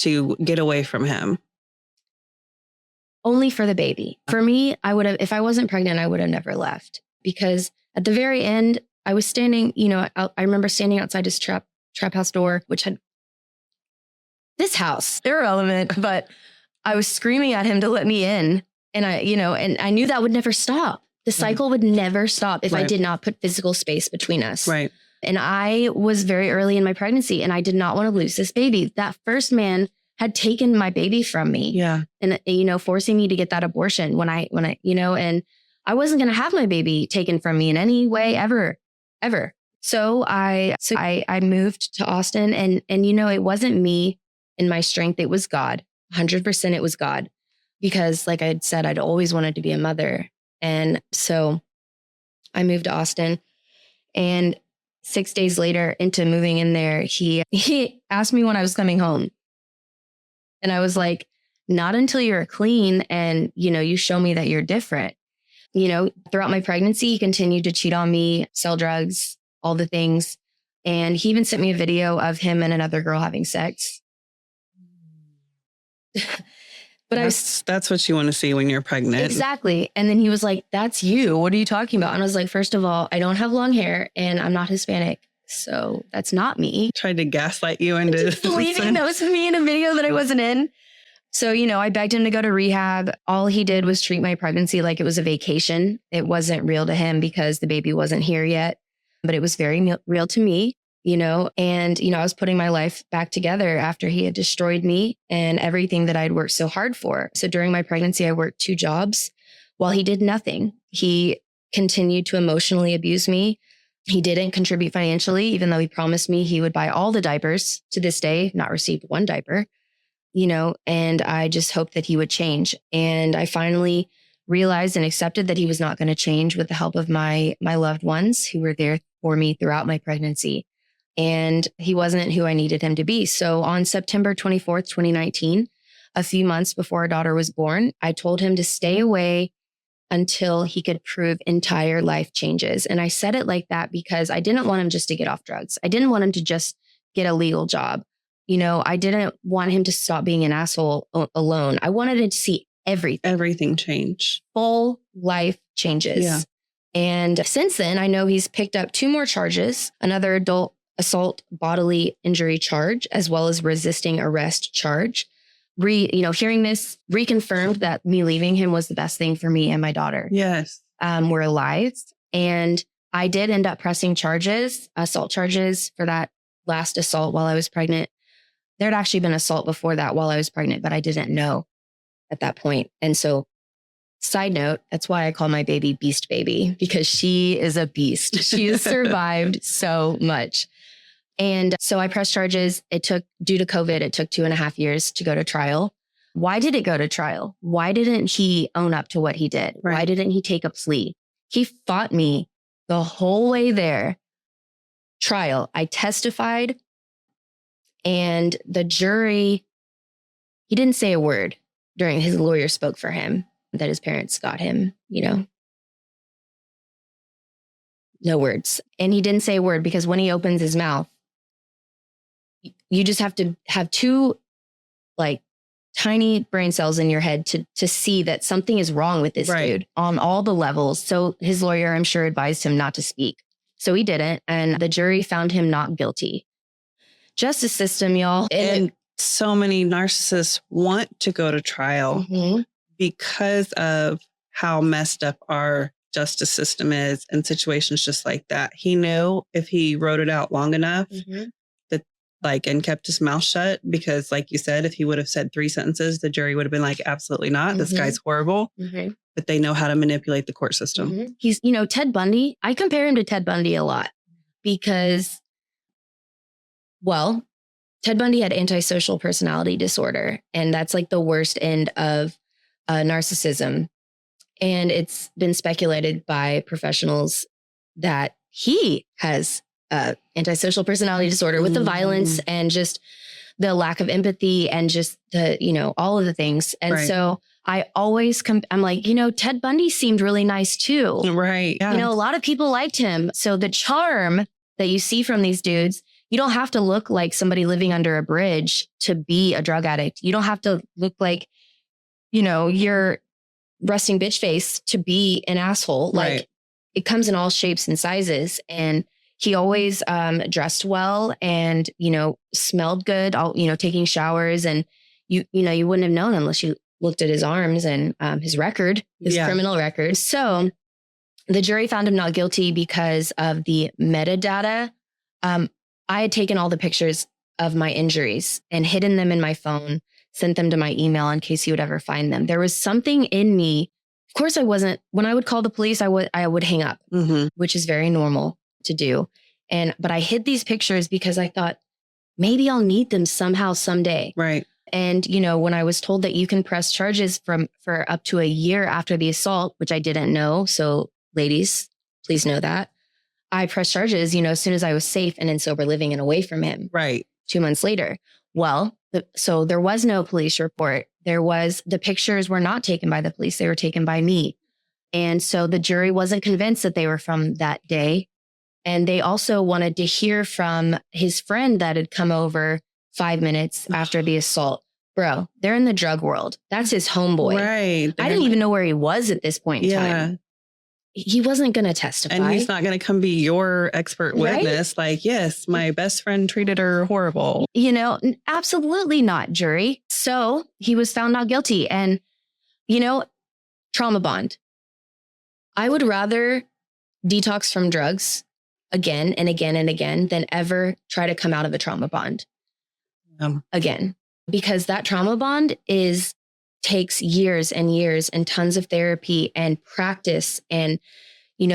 to get away from him. Only for the baby. For me, I would have, if I wasn't pregnant, I would have never left because at the very end, I was standing, you know, I remember standing outside his trap house door, which had this house, irrelevant, but I was screaming at him to let me in. And I knew that would never stop. The cycle would never stop if I did not put physical space between us. Right. And I was very early in my pregnancy and I did not want to lose this baby. That first man had taken my baby from me. Yeah. And, you know, forcing me to get that abortion when I, you know, and I wasn't going to have my baby taken from me in any way ever. So I moved to Austin and, you know, it wasn't me and my strength. It was God. 100% it was God. Because like I had said, I'd always wanted to be a mother. And so I moved to Austin and 6 days later into moving in there, he asked me when I was coming home. And I was like, not until you're clean and, you know, you show me that you're different. You know, throughout my pregnancy, he continued to cheat on me, sell drugs, all the things. And he even sent me a video of him and another girl having sex. But that's what you want to see when you're pregnant. Exactly. And then he was like, that's you. What are you talking about? And I was like, first of all, I don't have long hair and I'm not Hispanic. So that's not me. Tried to gaslight you into believing that was me in a video that I wasn't in. So, you know, I begged him to go to rehab. All he did was treat my pregnancy like it was a vacation. It wasn't real to him because the baby wasn't here yet, but it was very real to me, you know, and, you know, I was putting my life back together after he had destroyed me and everything that I'd worked so hard for. So during my pregnancy, I worked 2 jobs while he did nothing. He continued to emotionally abuse me. He didn't contribute financially, even though he promised me he would buy all the diapers. To this day, not received 1 diaper, you know, and I just hoped that he would change. And I finally realized and accepted that he was not going to change with the help of my loved ones who were there for me throughout my pregnancy. And he wasn't who I needed him to be. So on September 24th, 2019, a few months before our daughter was born, I told him to stay away until he could prove entire life changes. And I said it like that because I didn't want him just to get off drugs. I didn't want him to just get a legal job. You know, I didn't want him to stop being an asshole alone. I wanted him to see everything change. Full life changes. Yeah. And since then, I know he's picked up 2 more charges, another adult assault bodily injury charge, as well as resisting arrest charge. Hearing this reconfirmed that me leaving him was the best thing for me and my daughter. Yes. We're alive. And I did end up pressing assault charges for that last assault while I was pregnant. There had actually been assault before that while I was pregnant, but I didn't know at that point. And so Side note, that's why I call my baby Beast Baby, because she is a beast. She has survived so much. And so I pressed charges. Due to COVID, it took 2.5 years to go to trial. Why did it go to trial? Why didn't he own up to what he did? Right. Why didn't he take a plea? He fought me the whole way there. Trial. I testified, and the jury, he didn't say a word during his lawyer spoke for him that his parents got him, no words. And he didn't say a word because when he opens his mouth, you just have to have two like tiny brain cells in your head to see that something is wrong with this dude on all the levels. So his lawyer, I'm sure, advised him not to speak. So he didn't. And the jury found him not guilty. Justice system, y'all. And so many narcissists want to go to trial because of how messed up our justice system is in situations just like that. He knew if he wrote it out long enough that and kept his mouth shut, because like you said, if he would have said 3 sentences, the jury would have been like, absolutely not. This guy's horrible. But they know how to manipulate the court system. He's, Ted Bundy. I compare him to Ted Bundy a lot because, well, Ted Bundy had antisocial personality disorder, and that's like the worst end of narcissism. And it's been speculated by professionals that he has antisocial personality disorder with the violence and just the lack of empathy and just the, all of the things. And so I always I'm like, Ted Bundy seemed really nice too. Right. Yeah. A lot of people liked him. So the charm that you see from these dudes, you don't have to look like somebody living under a bridge to be a drug addict. You don't have to look like, you're resting bitch face to be an asshole. Like it comes in all shapes and sizes. And he always dressed well and, smelled good, taking showers. And you wouldn't have known unless you looked at his arms and his record, his criminal record. So the jury found him not guilty because of the metadata. I had taken all the pictures of my injuries and hidden them in my phone, sent them to my email in case he would ever find them. There was something in me. Of course, when I would call the police, I would hang up, which is very normal to do. But I hid these pictures because I thought maybe I'll need them somehow, someday. Right. And, when I was told that you can press charges for up to a year after the assault, which I didn't know. So ladies, please know that. I pressed charges, as soon as I was safe and in sober living and away from him. Right. 2 months later. Well, so there was no police report. The pictures were not taken by the police. They were taken by me. And so the jury wasn't convinced that they were from that day. And they also wanted to hear from his friend that had come over 5 minutes after the assault. Bro, they're in the drug world. That's his homeboy. Right. I didn't even know where he was at this point in time. He wasn't going to testify. And he's not going to come be your expert witness. Like, yes, my best friend treated her horrible. Absolutely not, jury. So he was found not guilty. And, trauma bond. I would rather detox from drugs again and again and again than ever try to come out of a trauma bond again. Because that trauma bond takes years and years and tons of therapy and practice and,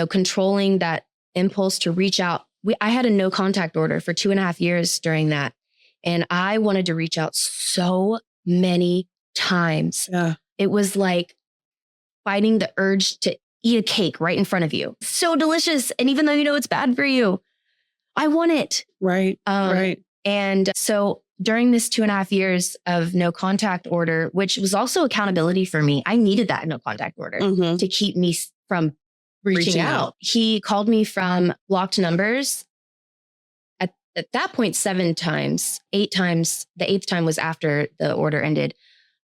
controlling that impulse to reach out. I had a no contact order for 2.5 years during that. And I wanted to reach out so many times. Yeah. It was like fighting the urge to eat a cake right in front of you. So delicious. And even though it's bad for you, I want it. Right. Right. And so during this 2.5 years of no contact order, which was also accountability for me, I needed that no contact order to keep me from reaching out. He called me from blocked numbers. At that point, 7 times, 8 times. The 8th time was after the order ended.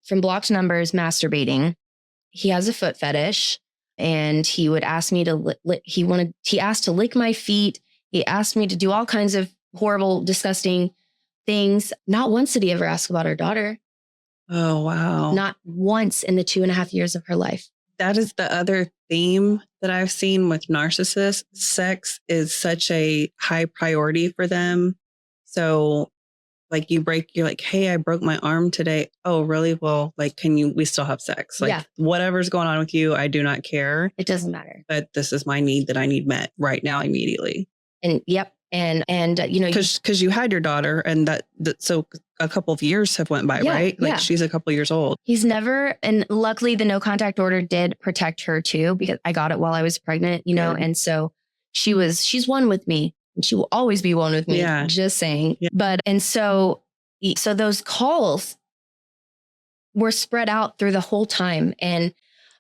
From blocked numbers, masturbating. He has a foot fetish, and he would ask me to. He asked to lick my feet. He asked me to do all kinds of horrible, disgusting things. Not once did he ever ask about our daughter. Oh, wow. Not once in the 2.5 years of her life. That is the other theme that I've seen with narcissists. Sex is such a high priority for them. So like you're like, hey, I broke my arm today. Oh, really? Well, like, we still have sex? Like whatever's going on with you, I do not care. It doesn't matter. But this is my need that I need met right now, immediately. And because you had your daughter and so a couple of years have went by, right? Like she's a couple years old. He's never, and luckily the no contact order did protect her too, because I got it while I was pregnant, and so she's one with me. And she will always be one with me. Yeah. Just saying. Yeah. But, and so those calls were spread out through the whole time. And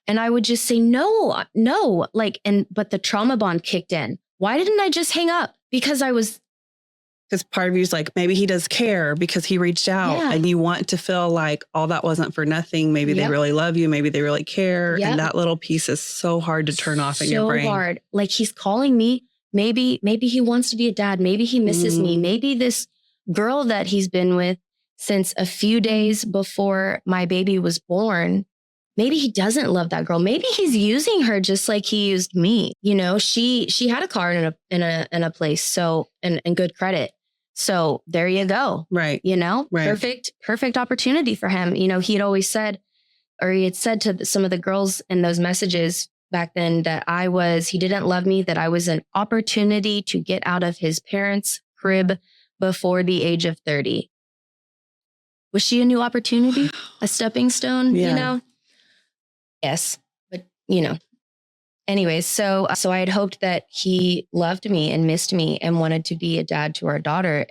I would just say, no, but the trauma bond kicked in. Why didn't I just hang up? Because part of you is like, maybe he does care because he reached out and you want to feel like all that wasn't for nothing. Maybe they really love you. Maybe they really care. And that little piece is so hard to turn off in your brain. So hard. Like he's calling me. Maybe he wants to be a dad. Maybe he misses me. Maybe this girl that he's been with since a few days before my baby was born, maybe he doesn't love that girl. Maybe he's using her just like he used me. She had a car in a place. So, and good credit. So there you go. Right. Right. Perfect opportunity for him. He had always said, or he had said to some of the girls in those messages back then that he didn't love me, that I was an opportunity to get out of his parents' crib before the age of 30. Was she a new opportunity? A stepping stone? Yeah. Yes. But, anyways, so I had hoped that he loved me and missed me and wanted to be a dad to our daughter,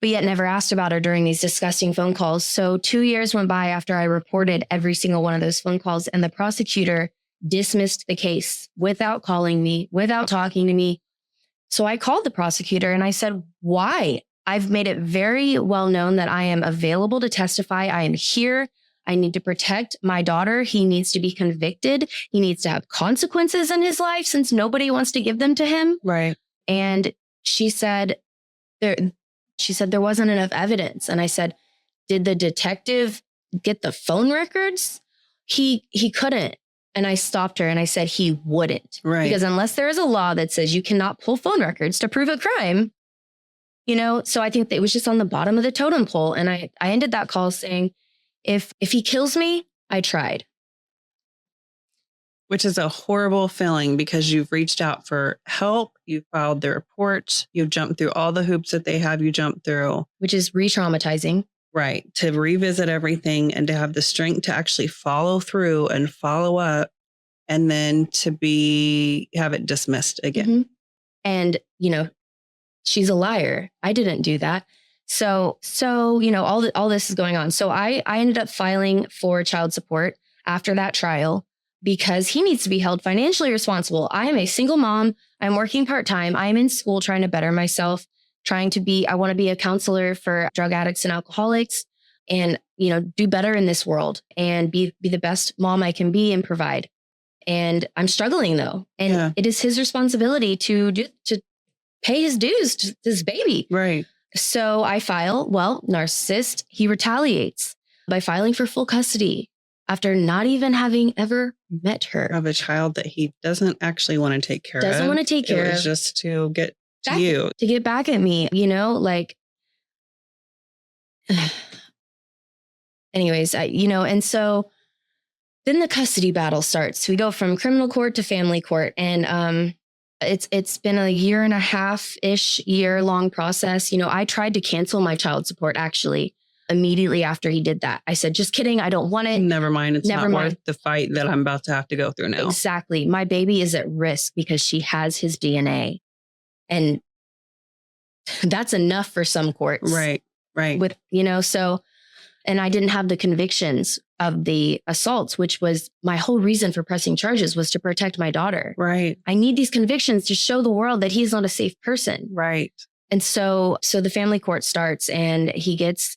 but yet never asked about her during these disgusting phone calls. So 2 years went by after I reported every single one of those phone calls, and the prosecutor dismissed the case without calling me, without talking to me. So I called the prosecutor and I said, why? I've made it very well known that I am available to testify. I am here. I need to protect my daughter. He needs to be convicted. He needs to have consequences in his life since nobody wants to give them to him. Right. And she said there wasn't enough evidence. And I said, did the detective get the phone records? He couldn't. And I stopped her and I said he wouldn't. Right. Because unless there is a law that says you cannot pull phone records to prove a crime, so I think that it was just on the bottom of the totem pole. And I ended that call saying, if he kills me, I tried. Which is a horrible feeling because you've reached out for help. You filed the report. You've jumped through all the hoops that they have you jump through. Which is re-traumatizing. Right. To revisit everything and to have the strength to actually follow through and follow up and then to have it dismissed again. Mm-hmm. And, she's a liar. I didn't do that. So all this is going on. So I ended up filing for child support after that trial because he needs to be held financially responsible. I am a single mom. I'm working part-time. I'm in school trying to better myself, I want to be a counselor for drug addicts and alcoholics and, do better in this world and be the best mom I can be and provide. And I'm struggling though. And it is his responsibility to pay his dues to this baby. Right. So I file, narcissist, he retaliates by filing for full custody after not even having ever met her. Of a child that he doesn't actually want to take care of. Doesn't want to take care of. It was just to get to you. To get back at me, anyways, and so then the custody battle starts. We go from criminal court to family court. And it's been a 1.5-ish-year-long process. I tried to cancel my child support actually immediately after he did that. I said, just kidding. I don't want it. Never mind. It's not worth the fight that I'm about to have to go through now. Exactly. My baby is at risk because she has his DNA. And that's enough for some courts. Right. Right. With, and I didn't have the convictions of the assaults, which was my whole reason for pressing charges was to protect my daughter. Right. I need these convictions to show the world that he's not a safe person. Right. And so the family court starts and he gets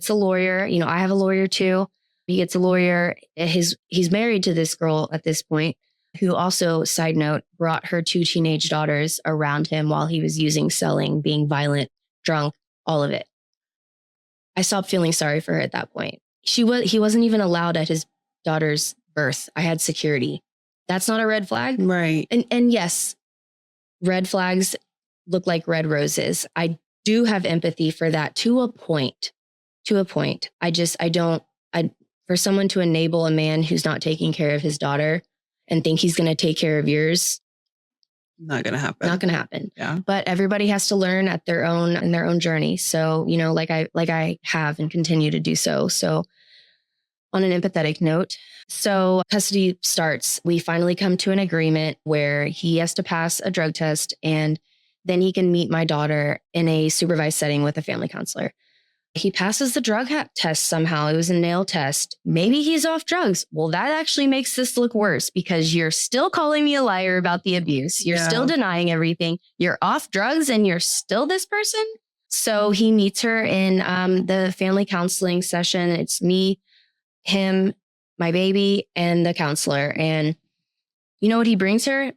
a lawyer. I have a lawyer too. He gets a lawyer. He's married to this girl at this point who also, side note, brought her 2 teenage daughters around him while he was selling, being violent, drunk, all of it. I stopped feeling sorry for her at that point. He wasn't even allowed at his daughter's birth. I had security. That's not a red flag. Right. And yes, red flags look like red roses. I do have empathy for that to a point. For someone to enable a man who's not taking care of his daughter and think he's going to take care of yours. Not going to happen. Not going to happen. Yeah. But everybody has to learn in their own journey. So, like I have and continue to do so. So on an empathetic note, so custody starts. We finally come to an agreement where he has to pass a drug test and then he can meet my daughter in a supervised setting with a family counselor. He passes the drug test somehow. It was a nail test. Maybe he's off drugs. Well, that actually makes this look worse because you're still calling me a liar about the abuse. You're still denying everything. You're off drugs and you're still this person. So he meets her in the family counseling session. It's me, him, my baby, and the counselor. And you know what he brings her?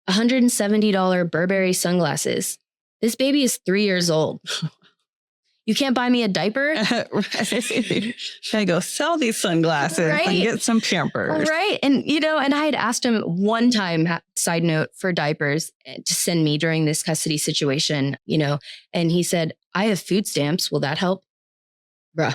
$170 Burberry sunglasses. This baby is 3 years old. You can't buy me a diaper? Right. I go sell these sunglasses and get some Pampers. Right. And, and I had asked him one time, side note, for diapers to send me during this custody situation, and he said, I have food stamps. Will that help? Bruh.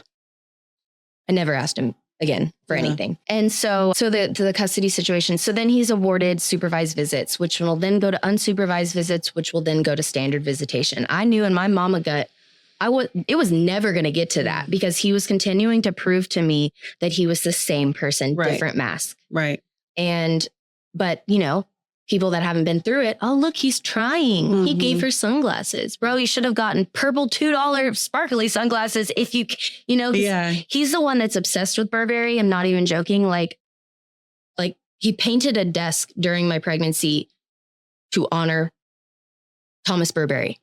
I never asked him again for anything. And so the custody situation. So then he's awarded supervised visits, which will then go to unsupervised visits, which will then go to standard visitation. I knew in my mama gut, it was never going to get to that because he was continuing to prove to me that he was the same person, different mask. Right. But people that haven't been through it, oh, look, he's trying. Mm-hmm. He gave her sunglasses. Bro, you should have gotten purple $2 sparkly sunglasses if he's the one that's obsessed with Burberry. I'm not even joking. Like he painted a desk during my pregnancy to honor Thomas Burberry.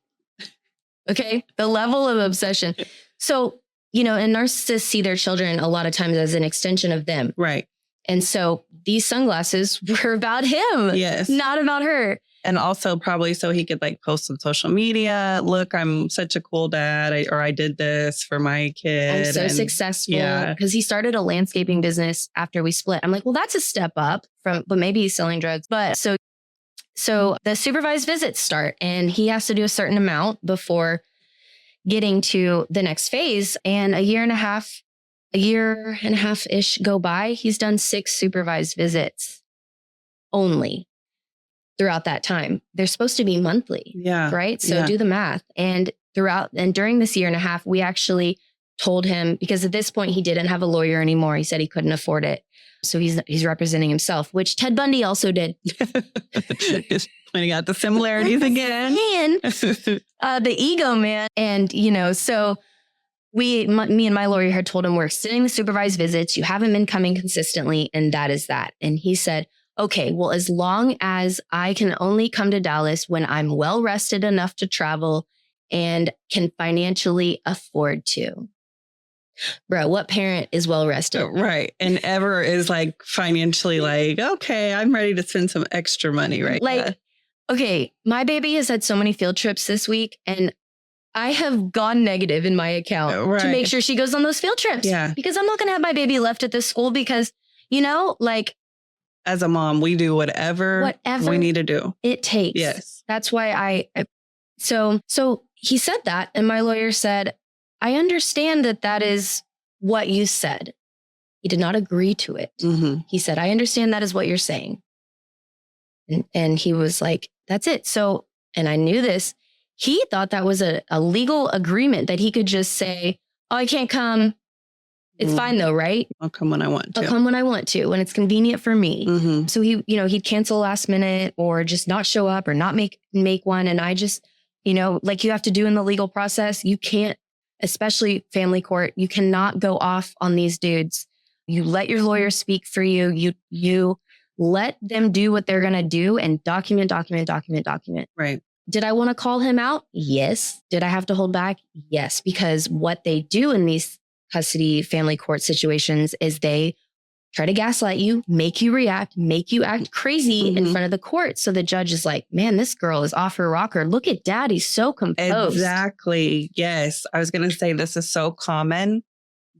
Okay. The level of obsession. So, and narcissists see their children a lot of times as an extension of them. Right. And so these sunglasses were about him. Yes. Not about her. And also probably so he could post on social media. Look, I'm such a cool dad. I did this for my kid. I'm so successful. Because he started a landscaping business after we split. I'm like, well, that's a step up but maybe he's selling drugs. But so the supervised visits start and he has to do a certain amount before getting to the next phase. And a year and a half-ish go by. He's done 6 supervised visits only throughout that time. They're supposed to be monthly. Yeah. Right. So do the math. And during this year and a half, we actually told him, because at this point he didn't have a lawyer anymore. He said he couldn't afford it. So he's representing himself, which Ted Bundy also did. Pointing out the similarities again. The ego, man. And, so me and my lawyer had told him, we're extending the supervised visits. You haven't been coming consistently. And that is that. And he said, okay, well, as long as I can only come to Dallas when I'm well rested enough to travel and can financially afford to. Bro, what parent is well rested? Right. And ever is financially okay, I'm ready to spend some extra money right now. Okay, my baby has had so many field trips this week and I have gone negative in my account to make sure she goes on those field trips. Yeah. Because I'm not going to have my baby left at this school because, as a mom, we do whatever we need to do. It takes. Yes. That's why so he said that. And my lawyer said, I understand that is what you said. He did not agree to it. Mm-hmm. He said, I understand that is what you're saying. And he was like, that's it. So, and I knew this. He thought that was a legal agreement that he could just say, oh, I can't come. It's fine though, right? I'll come when I want to. I'll come when I want to, when it's convenient for me. Mm-hmm. So he'd cancel last minute or just not show up or not make one. And I just, like you have to do in the legal process, you can't, especially family court, you cannot go off on these dudes. You let your lawyer speak for you. You let them do what they're going to do and document. Right. Did I want to call him out? Yes. Did I have to hold back? Yes. Because what they do in these custody family court situations is they try to gaslight you, make you react, make you act crazy in front of the court. So the judge is like, man, this girl is off her rocker. Look at dad. He's so composed. Exactly. Yes. I was going to say this is so common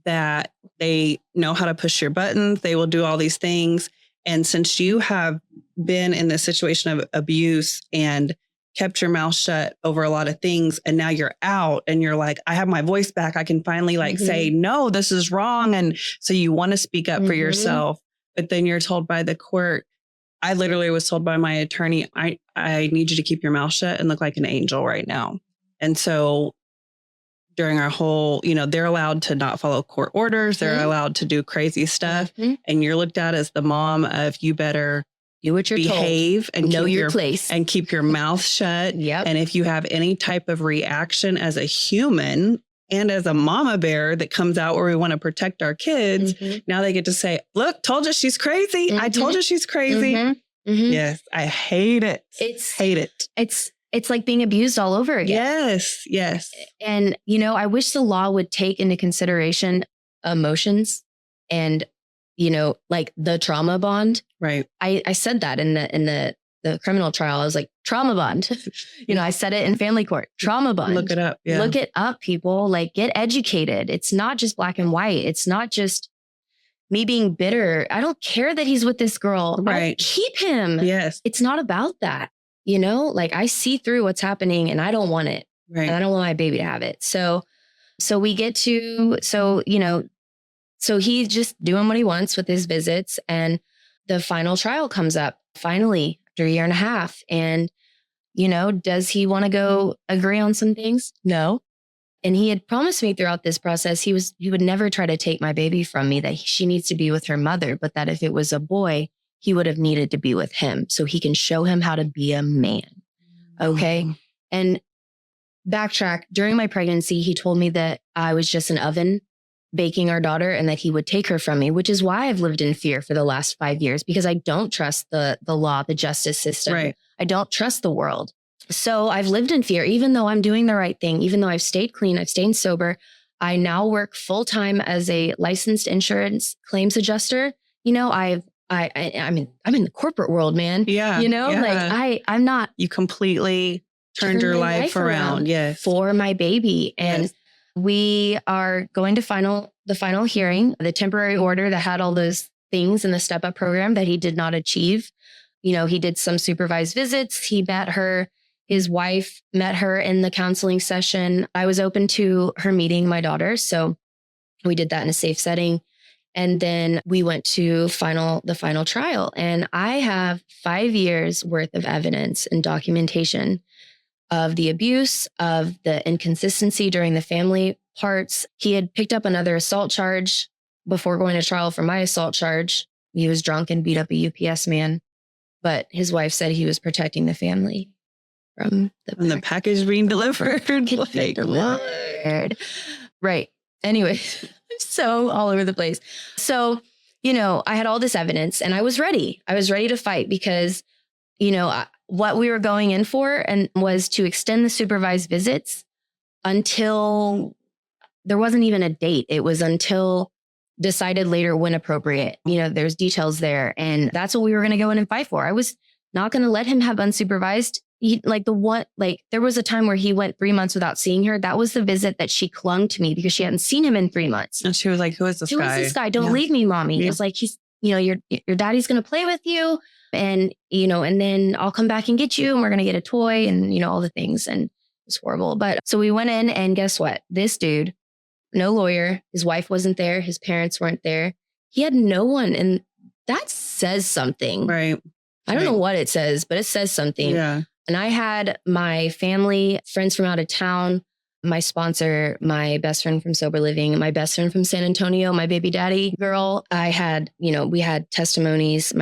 that they know how to push your buttons. They will do all these things. And since you have been in this situation of abuse and kept your mouth shut over a lot of things. And now you're out and you're like, I have my voice back. I can finally say, no, this is wrong. And so you want to speak up for yourself, but then you're told by the court. I literally was told by my attorney, I need you to keep your mouth shut and look like an angel right now. And so during our whole, they're allowed to not follow court orders. They're allowed to do crazy stuff. And you're looked at as the mom of, you better do what you're behave told. And know your place and keep your mouth shut. Yep. And if you have any type of reaction as a human and as a mama bear that comes out where we want to protect our kids, now they get to say, look, told you she's crazy. I told you she's crazy. Yes. I hate it. Hate it. It's like being abused all over again. Yes. And, I wish the law would take into consideration emotions and, like the trauma bond. Right. I said that in the criminal trial. I was like, trauma bond. I said it in family court, trauma bond. Look it up. Yeah. Look it up, people. Like, get educated. It's not just black and white. It's not just me being bitter. I don't care that he's with this girl. Right. I'll keep him. Yes. It's not about that. Like, I see through what's happening and I don't want it. Right. And I don't want my baby to have it. So we get to, so he's just doing what he wants with his visits. And the final trial comes up finally after a year and a half. And, does he want to go agree on some things? No. And he had promised me throughout this process, he would never try to take my baby from me, that she needs to be with her mother, but that if it was a boy, he would have needed to be with him so he can show him how to be a man. Okay. And backtrack, during my pregnancy, he told me that I was just an oven baking our daughter and that he would take her from me, which is why I've lived in fear for the last 5 years, because I don't trust the law, the justice system. Right. I don't trust the world. So I've lived in fear, even though I'm doing the right thing, even though I've stayed clean, I've stayed sober. I now work full time as a licensed insurance claims adjuster. I'm in the corporate world, man. Yeah. Like I'm not. You completely turned your life around. Yes. For my baby. And we are going to the final hearing, the temporary order that had all those things in the step up program that he did not achieve. He did some supervised visits. He met her. His wife met her in the counseling session. I was open to her meeting my daughter. So we did that in a safe setting. And then we went to the final trial. And I have 5 years worth of evidence and documentation of the abuse, of the inconsistency during the family parts. He had picked up another assault charge before going to trial for my assault charge. He was drunk and beat up a UPS man. But his wife said he was protecting the family from the package being delivered. Right. Anyway. So all over the place. So, I had all this evidence and I was ready. I was ready to fight because, what we were going in for and was to extend the supervised visits until there wasn't even a date. It was until decided later when appropriate. There's details there. And that's what we were going to go in and fight for. I was not going to let him have unsupervised. There was a time where he went 3 months without seeing her. That was the visit that she clung to me because she hadn't seen him in 3 months. And she was like, who is this guy? Who is this guy? Don't leave me, mommy. Yeah. It was like, he's, your daddy's going to play with you and, and then I'll come back and get you and we're going to get a toy and, all the things. And it was horrible. But so we went in and guess what? This dude, no lawyer, his wife wasn't there. His parents weren't there. He had no one. And that says something. Right. I don't know what it says, but it says something. Yeah. And I had my family, friends from out of town, my sponsor, my best friend from Sober Living, my best friend from San Antonio, my baby daddy girl. I had, we had testimonies,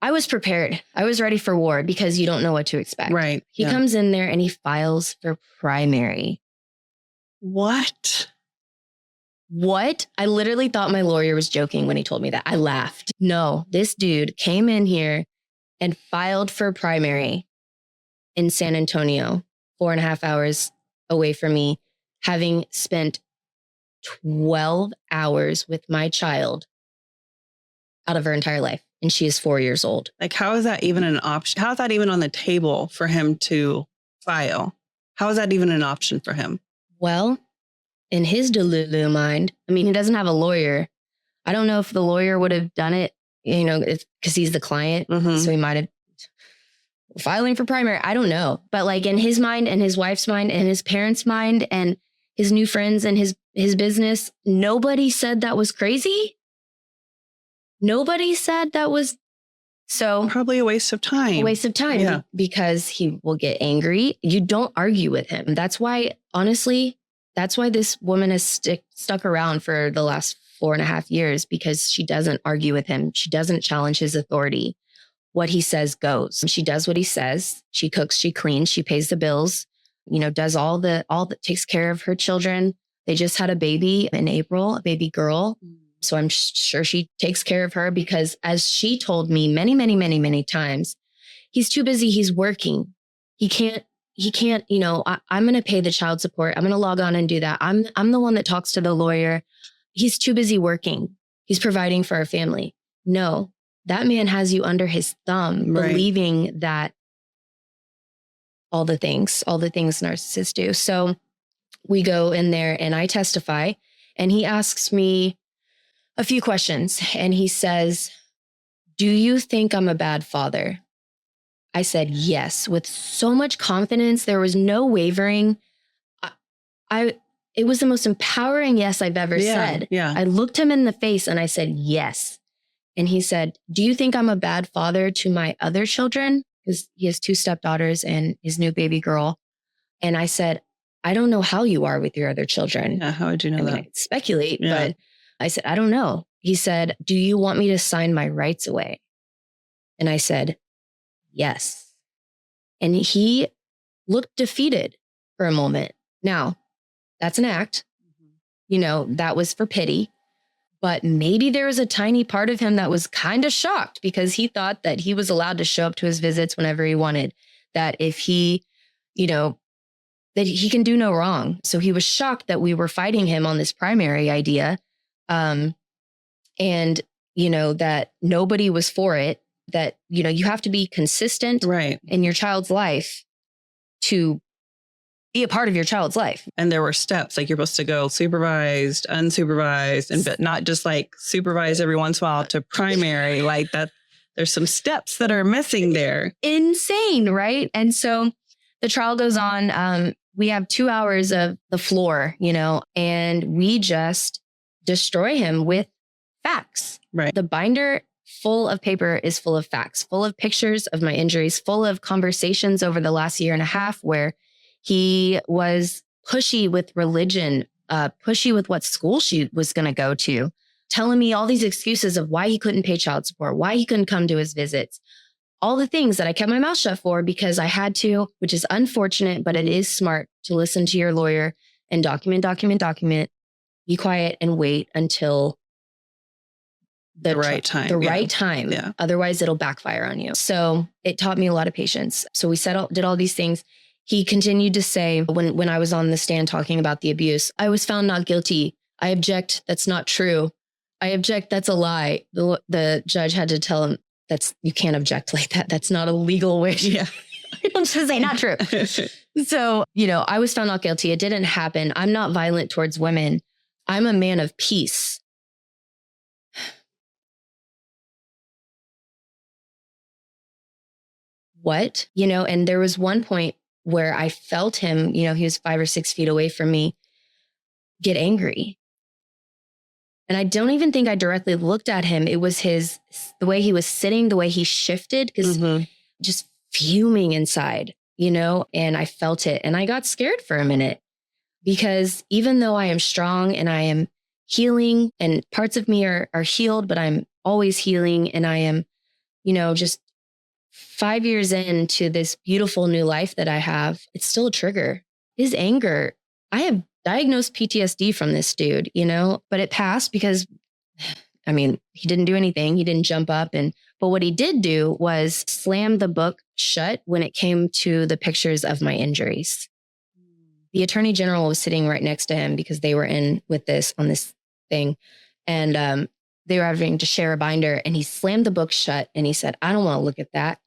I was prepared. I was ready for war because you don't know what to expect. Right. He comes in there and he files for primary. What? I literally thought my lawyer was joking when he told me that. I laughed. No, this dude came in here and filed for primary in San Antonio, 4.5 hours away from me, having spent 12 hours with my child out of her entire life. And she is 4 years old. Like, how is that even an option? How is that even on the table for him to file? How is that even an option for him? Well, in his delulu mind, he doesn't have a lawyer. I don't know if the lawyer would have done it, because he's the client. Mm-hmm. So he might have, filing for primary. I don't know. But like in his mind and his wife's mind and his parents' mind and his new friends and his business, nobody said that was crazy. Nobody said that was so probably a waste of time. A waste of time because he will get angry. You don't argue with him. That's why, honestly, that's why this woman has stuck around for the last 4.5 years, because she doesn't argue with him. She doesn't challenge his authority. What he says goes. She does what he says. She cooks, she cleans, she pays the bills, does all that takes care of her children. They just had a baby in April, a baby girl. So I'm sure she takes care of her because, as she told me many, many, many, many times, he's too busy. He's working. He can't, I'm going to pay the child support. I'm going to log on and do that. I'm the one that talks to the lawyer. He's too busy working. He's providing for our family. No, that man has you under his thumb, believing that all the things narcissists do. So we go in there and I testify, and he asks me a few questions, and he says, "Do you think I'm a bad father?" I said, yes, with so much confidence. There was no wavering. It was the most empowering yes I've ever said. Yeah. I looked him in the face and I said, yes. And he said, "Do you think I'm a bad father to my other children?" Because he has 2 stepdaughters and his new baby girl. And I said, "I don't know how you are with your other children." Yeah, how would you know that? I could speculate, but I said, "I don't know." He said, "Do you want me to sign my rights away?" And I said, yes. And he looked defeated for a moment. Now, that's an act. That was for pity. But maybe there was a tiny part of him that was kind of shocked because he thought that he was allowed to show up to his visits whenever he wanted, that if he, that he can do no wrong. So he was shocked that we were fighting him on this primary idea. And, that nobody was for it, that, you have to be consistent in your child's life to be a part of your child's life. And there were steps, like you're supposed to go supervised, unsupervised, but not just like supervised every once in a while to primary, like that. There's some steps that are missing there. Insane, right? And so the trial goes on. We have 2 hours of the floor, and we just destroy him with facts. Right. The binder full of paper is full of facts, full of pictures of my injuries, full of conversations over the last 1.5 years where he was pushy with religion, pushy with what school she was going to go to, telling me all these excuses of why he couldn't pay child support, why he couldn't come to his visits, all the things that I kept my mouth shut for because I had to, which is unfortunate, but it is smart to listen to your lawyer and document, be quiet and wait until the right time. Right time. Yeah. Otherwise, it'll backfire on you. So it taught me a lot of patience. So we did all these things. He continued to say, when I was on the stand talking about the abuse, "I was found not guilty. I object. That's not true. I object. That's a lie." The judge had to tell him, you can't object like that. That's not a legal way. Yeah. You don't just say not true. So, I was found not guilty. It didn't happen. I'm not violent towards women. I'm a man of peace. What? And there was one point where I felt him, he was 5 or 6 feet away from me, get angry. And I don't even think I directly looked at him. It was the way he was sitting, the way he shifted, because just fuming inside, and I felt it. And I got scared for a minute because even though I am strong and I am healing and parts of me are healed, but I'm always healing. And I am, just 5 years into this beautiful new life that I have, it's still a trigger. His anger, I have diagnosed PTSD from this dude, but it passed because, he didn't do anything. He didn't jump up. But what he did do was slam the book shut when it came to the pictures of my injuries. The attorney general was sitting right next to him because they were in with on this thing. And they were having to share a binder, and he slammed the book shut and he said, "I don't want to look at that."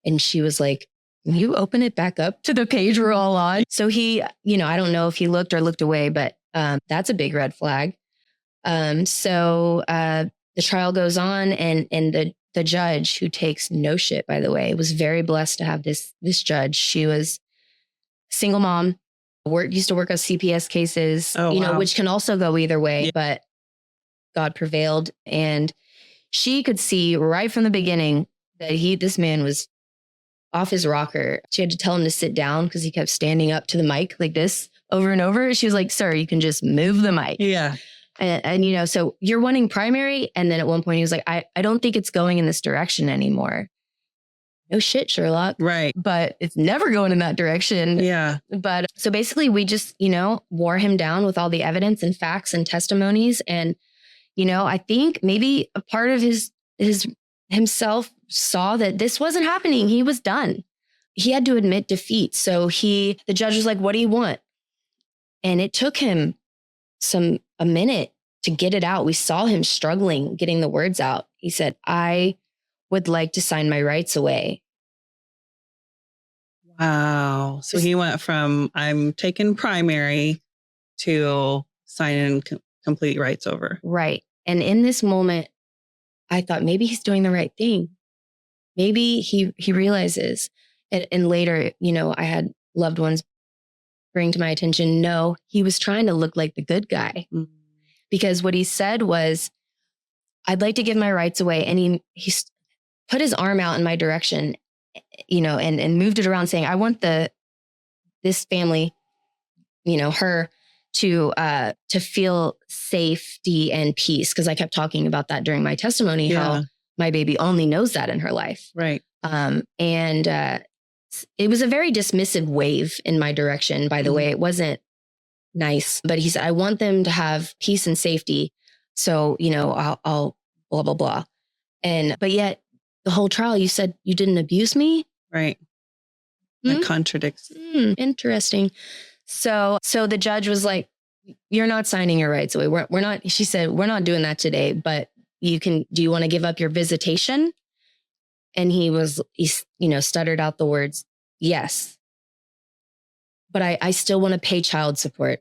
And she was like, "Can you open it back up to the page we're all on?" So he, I don't know if he looked or looked away, but that's a big red flag. So the trial goes on, and the the judge, who takes no shit, by the way, was very blessed to have this judge. She was single mom, used to work on CPS cases, wow. which can also go either way, but God prevailed. And she could see right from the beginning that this man was off his rocker. She had to tell him to sit down because he kept standing up to the mic like this over and over. She was like, sir, you can just move the mic. Yeah. And so you're wanting primary. And then at one point he was like, I don't think it's going in this direction anymore. No shit, Sherlock. Right. But it's never going in that direction. Yeah. But so basically we just, wore him down with all the evidence and facts and testimonies. And, I think maybe a part of himself saw that this wasn't happening. He was done. He had to admit defeat. So the judge was like, what do you want? And it took him a minute to get it out. We saw him struggling, getting the words out. He said, I would like to sign my rights away. Wow. So he went from I'm taking primary to signing complete rights over. Right. And in this moment, I thought maybe he's doing the right thing. Maybe he realizes. And later, I had loved ones bring to my attention, no, he was trying to look like the good guy. Mm-hmm. Because what he said was, I'd like to give my rights away. And he put his arm out in my direction, and moved it around saying, I want this family, her to feel safety and peace. Cause I kept talking about that during my testimony, how my baby only knows that in her life. Right. It was a very dismissive wave in my direction, by the way. It wasn't nice, but he said, I want them to have peace and safety. So, I'll blah, blah, blah. But yet the whole trial, you said you didn't abuse me. Right. That contradicts. Interesting. So the judge was like, you're not signing your rights away. We're not, she said, we're not doing that today, but do you want to give up your visitation? And he stuttered out the words, yes, but I still want to pay child support.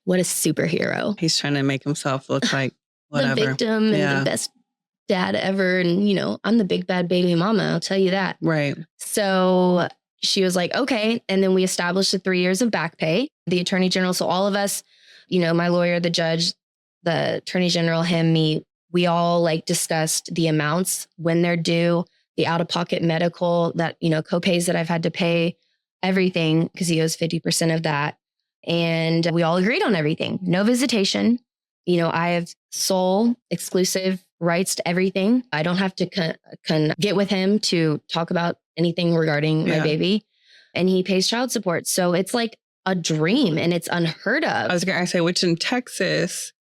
What a superhero. He's trying to make himself look like whatever. The victim and the best dad ever. And, I'm the big bad baby mama. I'll tell you that. Right. So she was like, okay. And then we established the 3 years of back pay. The attorney general. So all of us, my lawyer, the judge, the attorney general, him, me, we all discussed the amounts, when they're due, the out-of-pocket medical that, co-pays that I've had to pay, everything, because he owes 50% of that. And we all agreed on everything. No visitation. I have sole exclusive rights to everything. I don't have to get with him to talk about anything regarding my baby. And he pays child support. So it's like a dream and it's unheard of. I was going to say, which in Texas,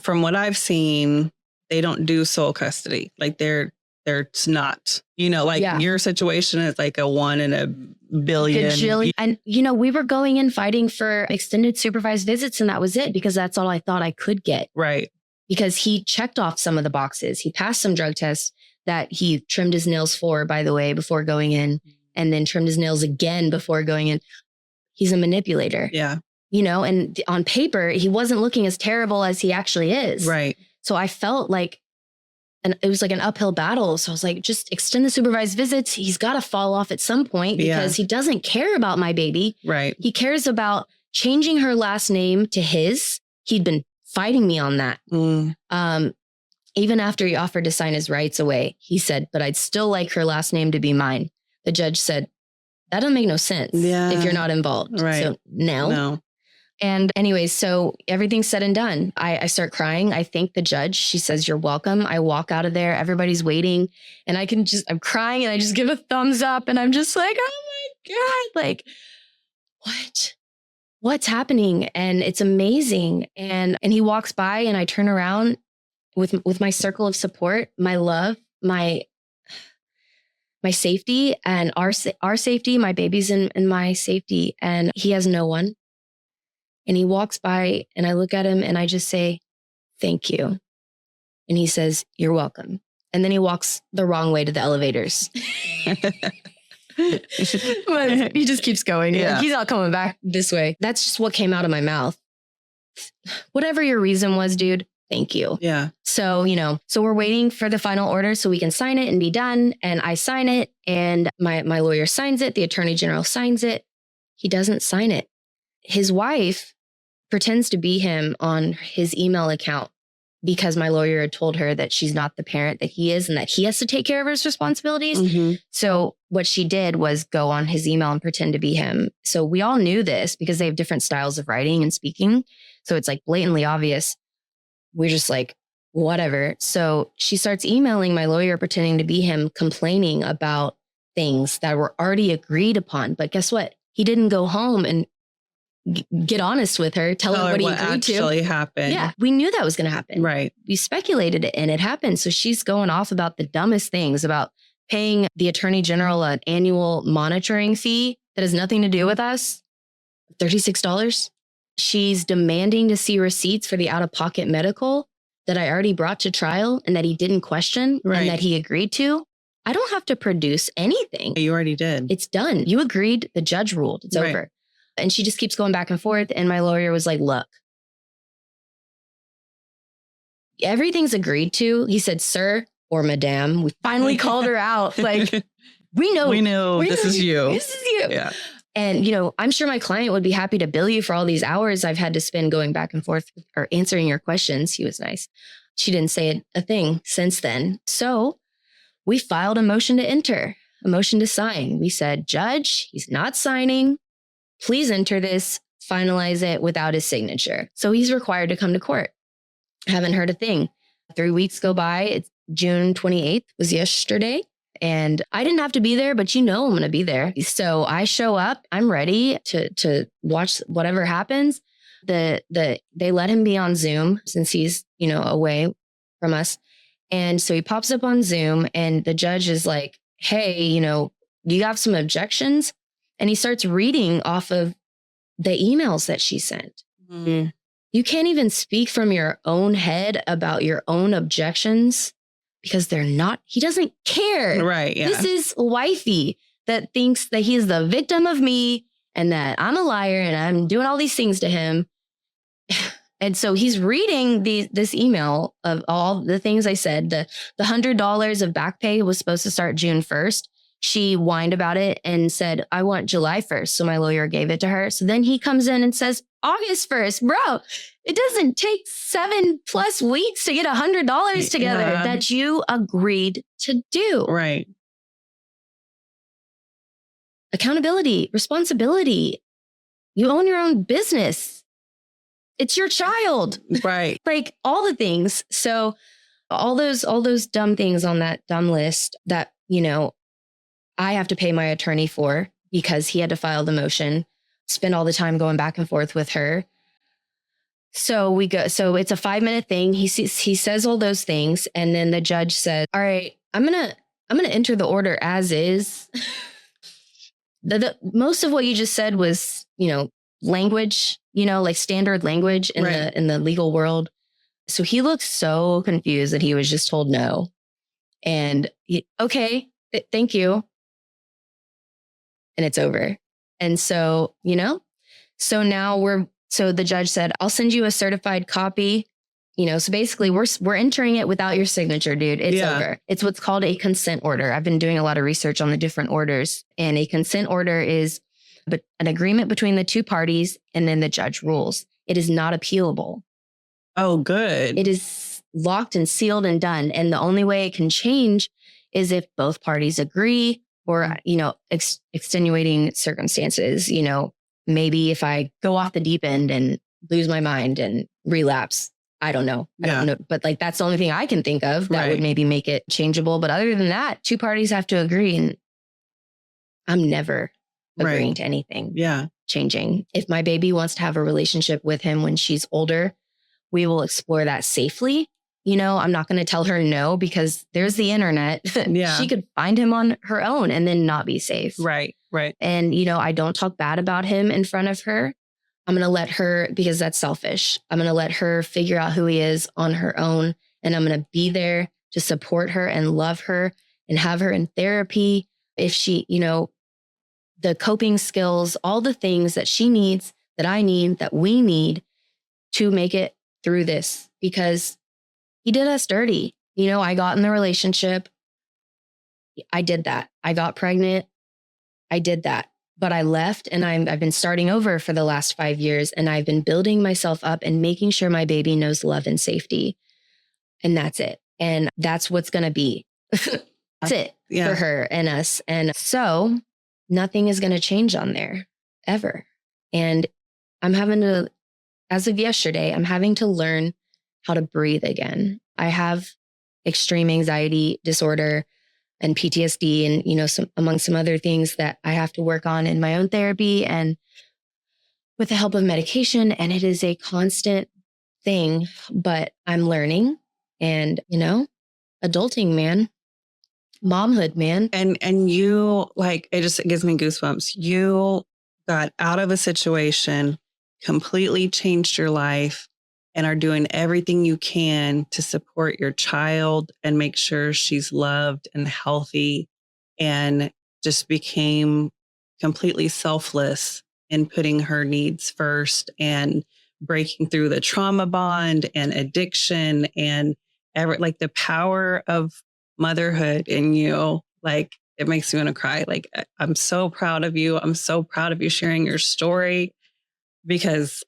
from what I've seen, they don't do sole custody. It's not, your situation is like a 1 in a billion. And, we were going in fighting for extended supervised visits, and that was it, because that's all I thought I could get. Right. Because he checked off some of the boxes. He passed some drug tests that he trimmed his nails for, by the way, before going in, and then trimmed his nails again before going in. He's a manipulator. Yeah. And on paper, he wasn't looking as terrible as he actually is. Right. So I felt like, and it was like an uphill battle. So I was like, just extend the supervised visits. He's got to fall off at some point because he doesn't care about my baby. Right. He cares about changing her last name to his. He'd been fighting me on that. Even after he offered to sign his rights away, he said, but I'd still like her last name to be mine. The judge said, that doesn't make no sense if you're not involved. Right. So no. And anyways, so everything's said and done. I start crying. I thank the judge. She says, you're welcome. I walk out of there. Everybody's waiting. And I'm crying and I just give a thumbs up. And I'm just like, oh my God, what's happening? And it's amazing. And he walks by and I turn around with my circle of support, my love, my safety, and our safety, my baby's in my safety. And he has no one. And he walks by and I look at him and I just say, thank you. And he says, you're welcome. And then he walks the wrong way to the elevators. But he just keeps going. Yeah. He's not coming back this way. That's just what came out of my mouth. Whatever your reason was, dude, Thank you. Yeah. So, so we're waiting for the final order so we can sign it and be done. And I sign it and my lawyer signs it. The attorney general signs it. He doesn't sign it. His wife pretends to be him on his email account because my lawyer had told her that she's not the parent that he is and that he has to take care of his responsibilities. Mm-hmm. So what she did was go on his email and pretend to be him. So we all knew this because they have different styles of writing and speaking. So it's like blatantly obvious. We're just like, whatever. So she starts emailing my lawyer, pretending to be him, complaining about things that were already agreed upon. But guess what? He didn't go home and get honest with her, tell her what he agreed to. Actually happened. Yeah, we knew that was going to happen. Right. We speculated it and it happened. So she's going off about the dumbest things, about paying the attorney general an annual monitoring fee that has nothing to do with us, $36. She's demanding to see receipts for the out-of-pocket medical that I already brought to trial and that he didn't question and that he agreed to. I don't have to produce anything. You already did. It's done. You agreed. The judge ruled. It's over. And she just keeps going back and forth. And my lawyer was like, look, everything's agreed to. He said, sir or madam. We finally called her out. Like, we know this is you. This is you. Yeah. And, I'm sure my client would be happy to bill you for all these hours I've had to spend going back and forth or answering your questions. He was nice. She didn't say a thing since then. So we filed a motion to enter, a motion to sign. We said, Judge, he's not signing. Please enter this, finalize it without his signature. So he's required to come to court. Haven't heard a thing. 3 weeks go by. It's June 28th was yesterday. And I didn't have to be there, but I'm going to be there. So I show up. I'm ready to watch whatever happens. They let him be on Zoom since he's, away from us. And so he pops up on Zoom and the judge is like, hey, do you have some objections? And he starts reading off of the emails that she sent. Mm-hmm. You can't even speak from your own head about your own objections. Because he doesn't care. Right. Yeah. This is wifey that thinks that he's the victim of me and that I'm a liar and I'm doing all these things to him. And so he's reading this email of all the things I said. The $100 of back pay was supposed to start June 1st. She whined about it and said, I want July 1st. So my lawyer gave it to her. So then he comes in and says, August 1st, bro, it doesn't take 7+ weeks to get $100 together that you agreed to do. Right. Accountability, responsibility. You own your own business. It's your child. Right. Like all the things. So all those dumb things on that dumb list that, I have to pay my attorney for because he had to file the motion, spend all the time going back and forth with her. So it's a 5-minute thing. He says all those things. And then the judge said, all right, I'm going to enter the order as is. The most of what you just said was, language, like standard language in the legal world. So he looked so confused that he was just told no. And okay, thank you. And it's over. And so, so now so the judge said, I'll send you a certified copy. So basically we're entering it without your signature, dude. It's over. It's what's called a consent order. I've been doing a lot of research on the different orders, and a consent order is an agreement between the two parties, and then the judge rules. It is not appealable. Oh, good. It is locked and sealed and done. And the only way it can change is if both parties agree or, extenuating circumstances, maybe if I go off the deep end and lose my mind and relapse, I don't know. I don't know. But that's the only thing I can think of that would maybe make it changeable. But other than that, two parties have to agree. And I'm never agreeing to anything changing. If my baby wants to have a relationship with him when she's older, we will explore that safely. I'm not going to tell her no because there's the internet. She could find him on her own and then not be safe. Right. And, I don't talk bad about him in front of her. I'm going to let her, because that's selfish. I'm going to let her figure out who he is on her own. And I'm going to be there to support her and love her and have her in therapy. If she, the coping skills, all the things that she needs, that I need, that we need to make it through this. Because he did us dirty. You know, I got in the relationship. I did that. I got pregnant. I did that. But I left and I've been starting over for the last 5 years, and I've been building myself up and making sure my baby knows love and safety. And that's it. And that's what's going to be. That's it for her and us. And so nothing is going to change on there ever. And I'm having to, as of yesterday, I'm having to learn how to breathe again. I have extreme anxiety disorder and PTSD and, you know, among some other things that I have to work on in my own therapy and with the help of medication. And it is a constant thing, but I'm learning and, you know, adulting, man, momhood, man. And you, like, it gives me goosebumps. You got out of a situation, completely changed your life, and are doing everything you can to support your child and make sure she's loved and healthy, and just became completely selfless in putting her needs first and breaking through the trauma bond and addiction and like the power of motherhood in you. Like, it makes me want to cry. Like, I'm so proud of you. I'm so proud of you sharing your story, because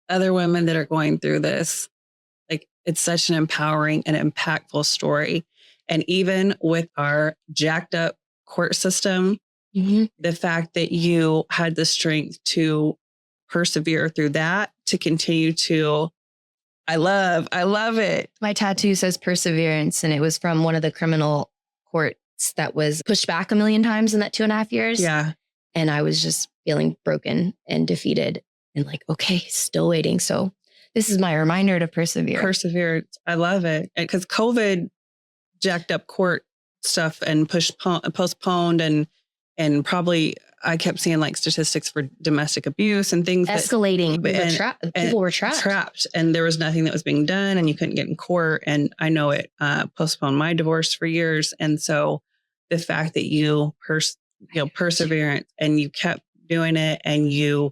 other women that are going through this, like, it's such an empowering and impactful story. And even with our jacked up court system, the fact that you had the strength to persevere through that, to continue to, I love it. My tattoo says perseverance, and it was from one of the criminal courts that was pushed back a million times in that 2.5 years. Yeah. And I was just feeling broken and defeated and like, okay, still waiting. So this is my reminder to persevere. Perseverance. I love it. Because COVID jacked up court stuff and postponed and probably, I kept seeing like statistics for domestic abuse and things escalating. People were trapped and there was nothing that was being done, and you couldn't get in court. And I know it postponed my divorce for years. And so the fact that you perseverance and you kept doing it and you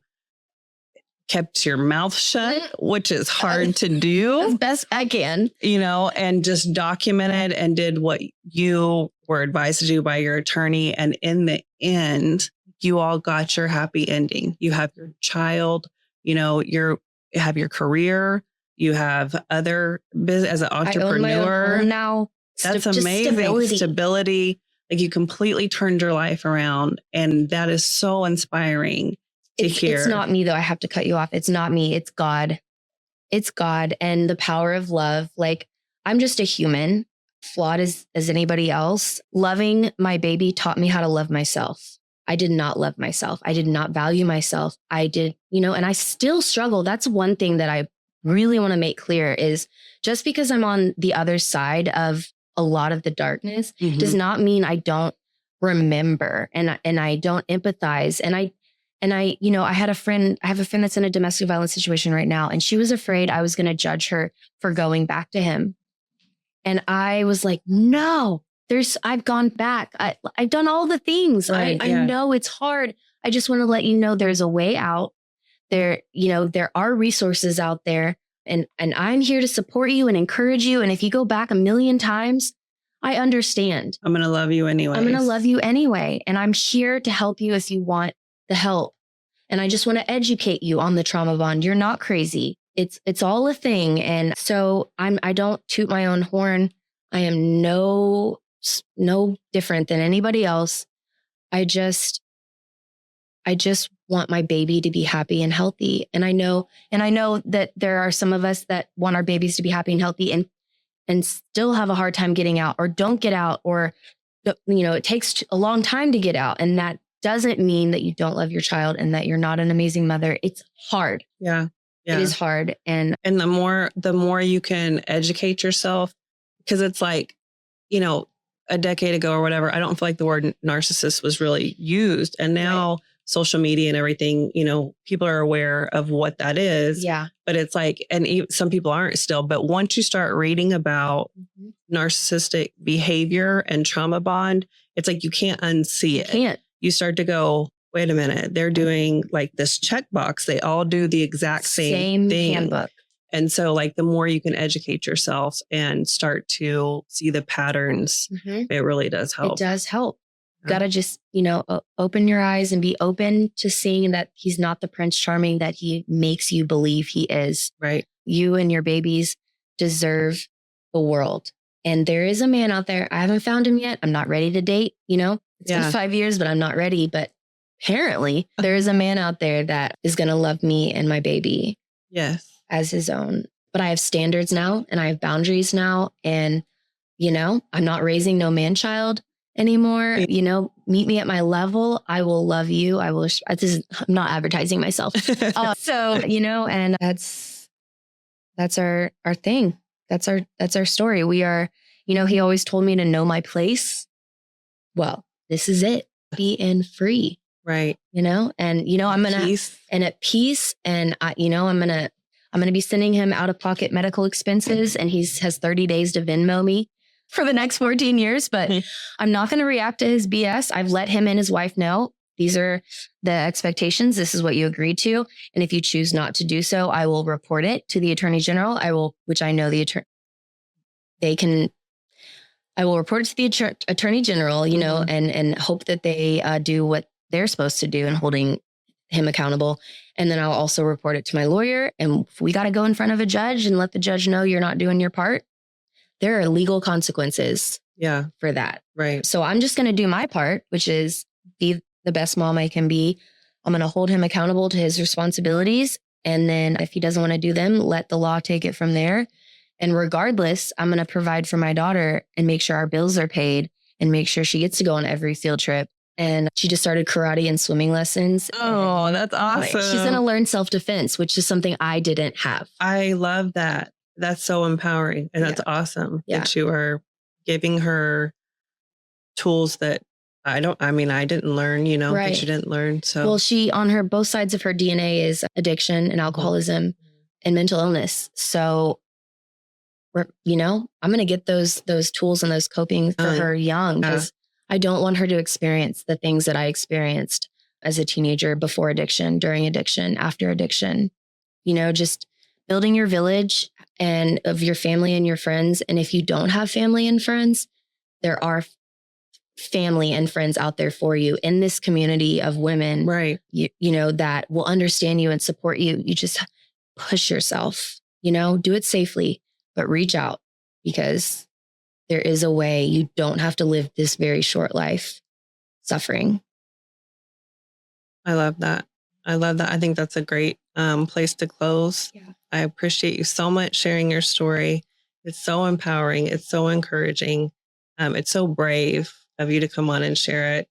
kept your mouth shut, which is hard to do. As best I can, you know, and just documented and did what you were advised to do by your attorney. And in the end, you all got your happy ending. You have your child, you know, you have your career, you have other business as an entrepreneur. I own my own now. That's amazing. Stability. Like, you completely turned your life around. And that is so inspiring. It's not me, though. I have to cut you off. It's not me. It's God. It's God and the power of love. Like, I'm just a human, flawed as anybody else. Loving my baby taught me how to love myself. I did not love myself. I did not value myself. I did, you know, and I still struggle. That's one thing that I really want to make clear is just because I'm on the other side of a lot of the darkness does not mean I don't remember and I don't empathize. And I, you know, I have a friend that's in a domestic violence situation right now, and she was afraid I was going to judge her for going back to him. And I was like, no, I've gone back. I've done all the things. I know it's hard. I just want to let you know there's a way out there. You know, there are resources out there, and I'm here to support you and encourage you. And if you go back a million times, I understand. I'm going to love you anyway. I'm going to love you anyway. And I'm here to help you if you want the help. And I just want to educate you on the trauma bond. You're not crazy. It's all a thing. And so I don't toot my own horn. I am no different than anybody else. I just want my baby to be happy and healthy. And I know that there are some of us that want our babies to be happy and healthy and still have a hard time getting out or don't get out, or, you know, it takes a long time to get out. And that doesn't mean that you don't love your child and that you're not an amazing mother. It's hard. Yeah. It is hard. And the more you can educate yourself, because it's like, you know, a decade ago or whatever, I don't feel like the word narcissist was really used. And now social media and everything, you know, people are aware of what that is. Yeah. But it's like, and some people aren't still, but once you start reading about narcissistic behavior and trauma bond, it's like, you can't unsee it. You can't. You start to go, wait a minute, they're doing like this checkbox. They all do the exact same thing. Handbook. And so like the more you can educate yourself and start to see the patterns, it really does help. It does help. Got to just, open your eyes and be open to seeing that he's not the Prince Charming that he makes you believe he is. Right. You and your babies deserve the world. And there is a man out there. I haven't found him yet. I'm not ready to date. It's been 5 years, but I'm not ready. But apparently there is a man out there that is going to love me and my baby. Yes. As his own. But I have standards now and I have boundaries now. And, I'm not raising no man child anymore. Meet me at my level. I will love you. I'm not advertising myself. And that's our thing. That's our story. We are, he always told me to know my place. Well, this is it. Be in free. Right. I'm at peace. And I'm going to be sending him out of pocket medical expenses, and he has 30 days to Venmo me for the next 14 years, but I'm not going to react to his BS. I've let him and his wife know these are the expectations. This is what you agreed to. And if you choose not to do so, I will report it to the Attorney General. I will report it to the Attorney General, and hope that they do what they're supposed to do in holding him accountable. And then I'll also report it to my lawyer. And if we got to go in front of a judge and let the judge know you're not doing your part, there are legal consequences for that. Right. So I'm just going to do my part, which is be the best mom I can be. I'm going to hold him accountable to his responsibilities. And then if he doesn't want to do them, let the law take it from there. And regardless, I'm going to provide for my daughter and make sure our bills are paid and make sure she gets to go on every field trip. And she just started karate and swimming lessons. Oh, that's awesome. She's going to learn self-defense, which is something I didn't have. I love that. That's so empowering. And that's awesome that you are giving her tools that I didn't learn, that you didn't learn. So, well, she, on her, both sides of her DNA is addiction and alcoholism and mental illness. So I'm going to get those tools and those coping for her young, because I don't want her to experience the things that I experienced as a teenager, before addiction, during addiction, after addiction. Just building your village and of your family and your friends. And if you don't have family and friends, there are family and friends out there for you in this community of women, right? That will understand you and support you. You just push yourself, do it safely, but reach out, because there is a way. You don't have to live this very short life suffering. I love that. I think that's a great place to close. Yeah. I appreciate you so much sharing your story. It's so empowering. It's so encouraging. It's so brave of you to come on and share it.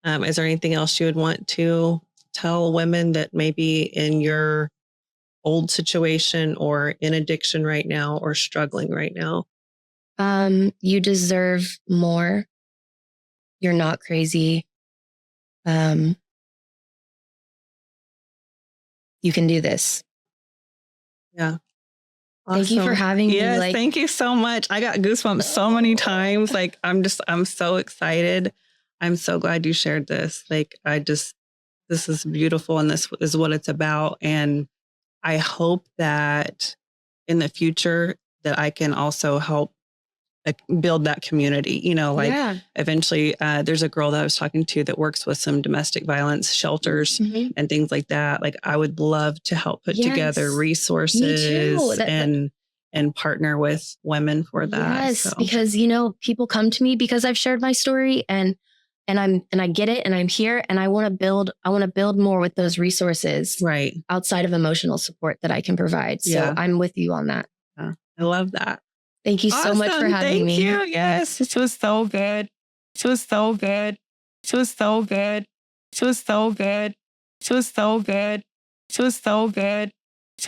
Is there anything else you would want to tell women that may be in your old situation or in addiction right now or struggling right now? You deserve more. You're not crazy. You can do this. Yeah. Awesome. Thank you for having me. Yes, thank you so much. I got goosebumps so many times. I'm so excited. I'm so glad you shared this. This is beautiful, and this is what it's about. And I hope that in the future that I can also help build that community, eventually there's a girl that I was talking to that works with some domestic violence shelters and things like that. I would love to help put together resources and partner with women for that. Yes, because, people come to me because I've shared my story and I get it, and I'm here, and I want to build more with those resources, right, outside of emotional support that I can provide. So I'm with you on that. I love that. Thank you so much for having me. Thank you. Yes, this was so good. This was so good. This was so good. This was so good. This was so good. This was so good.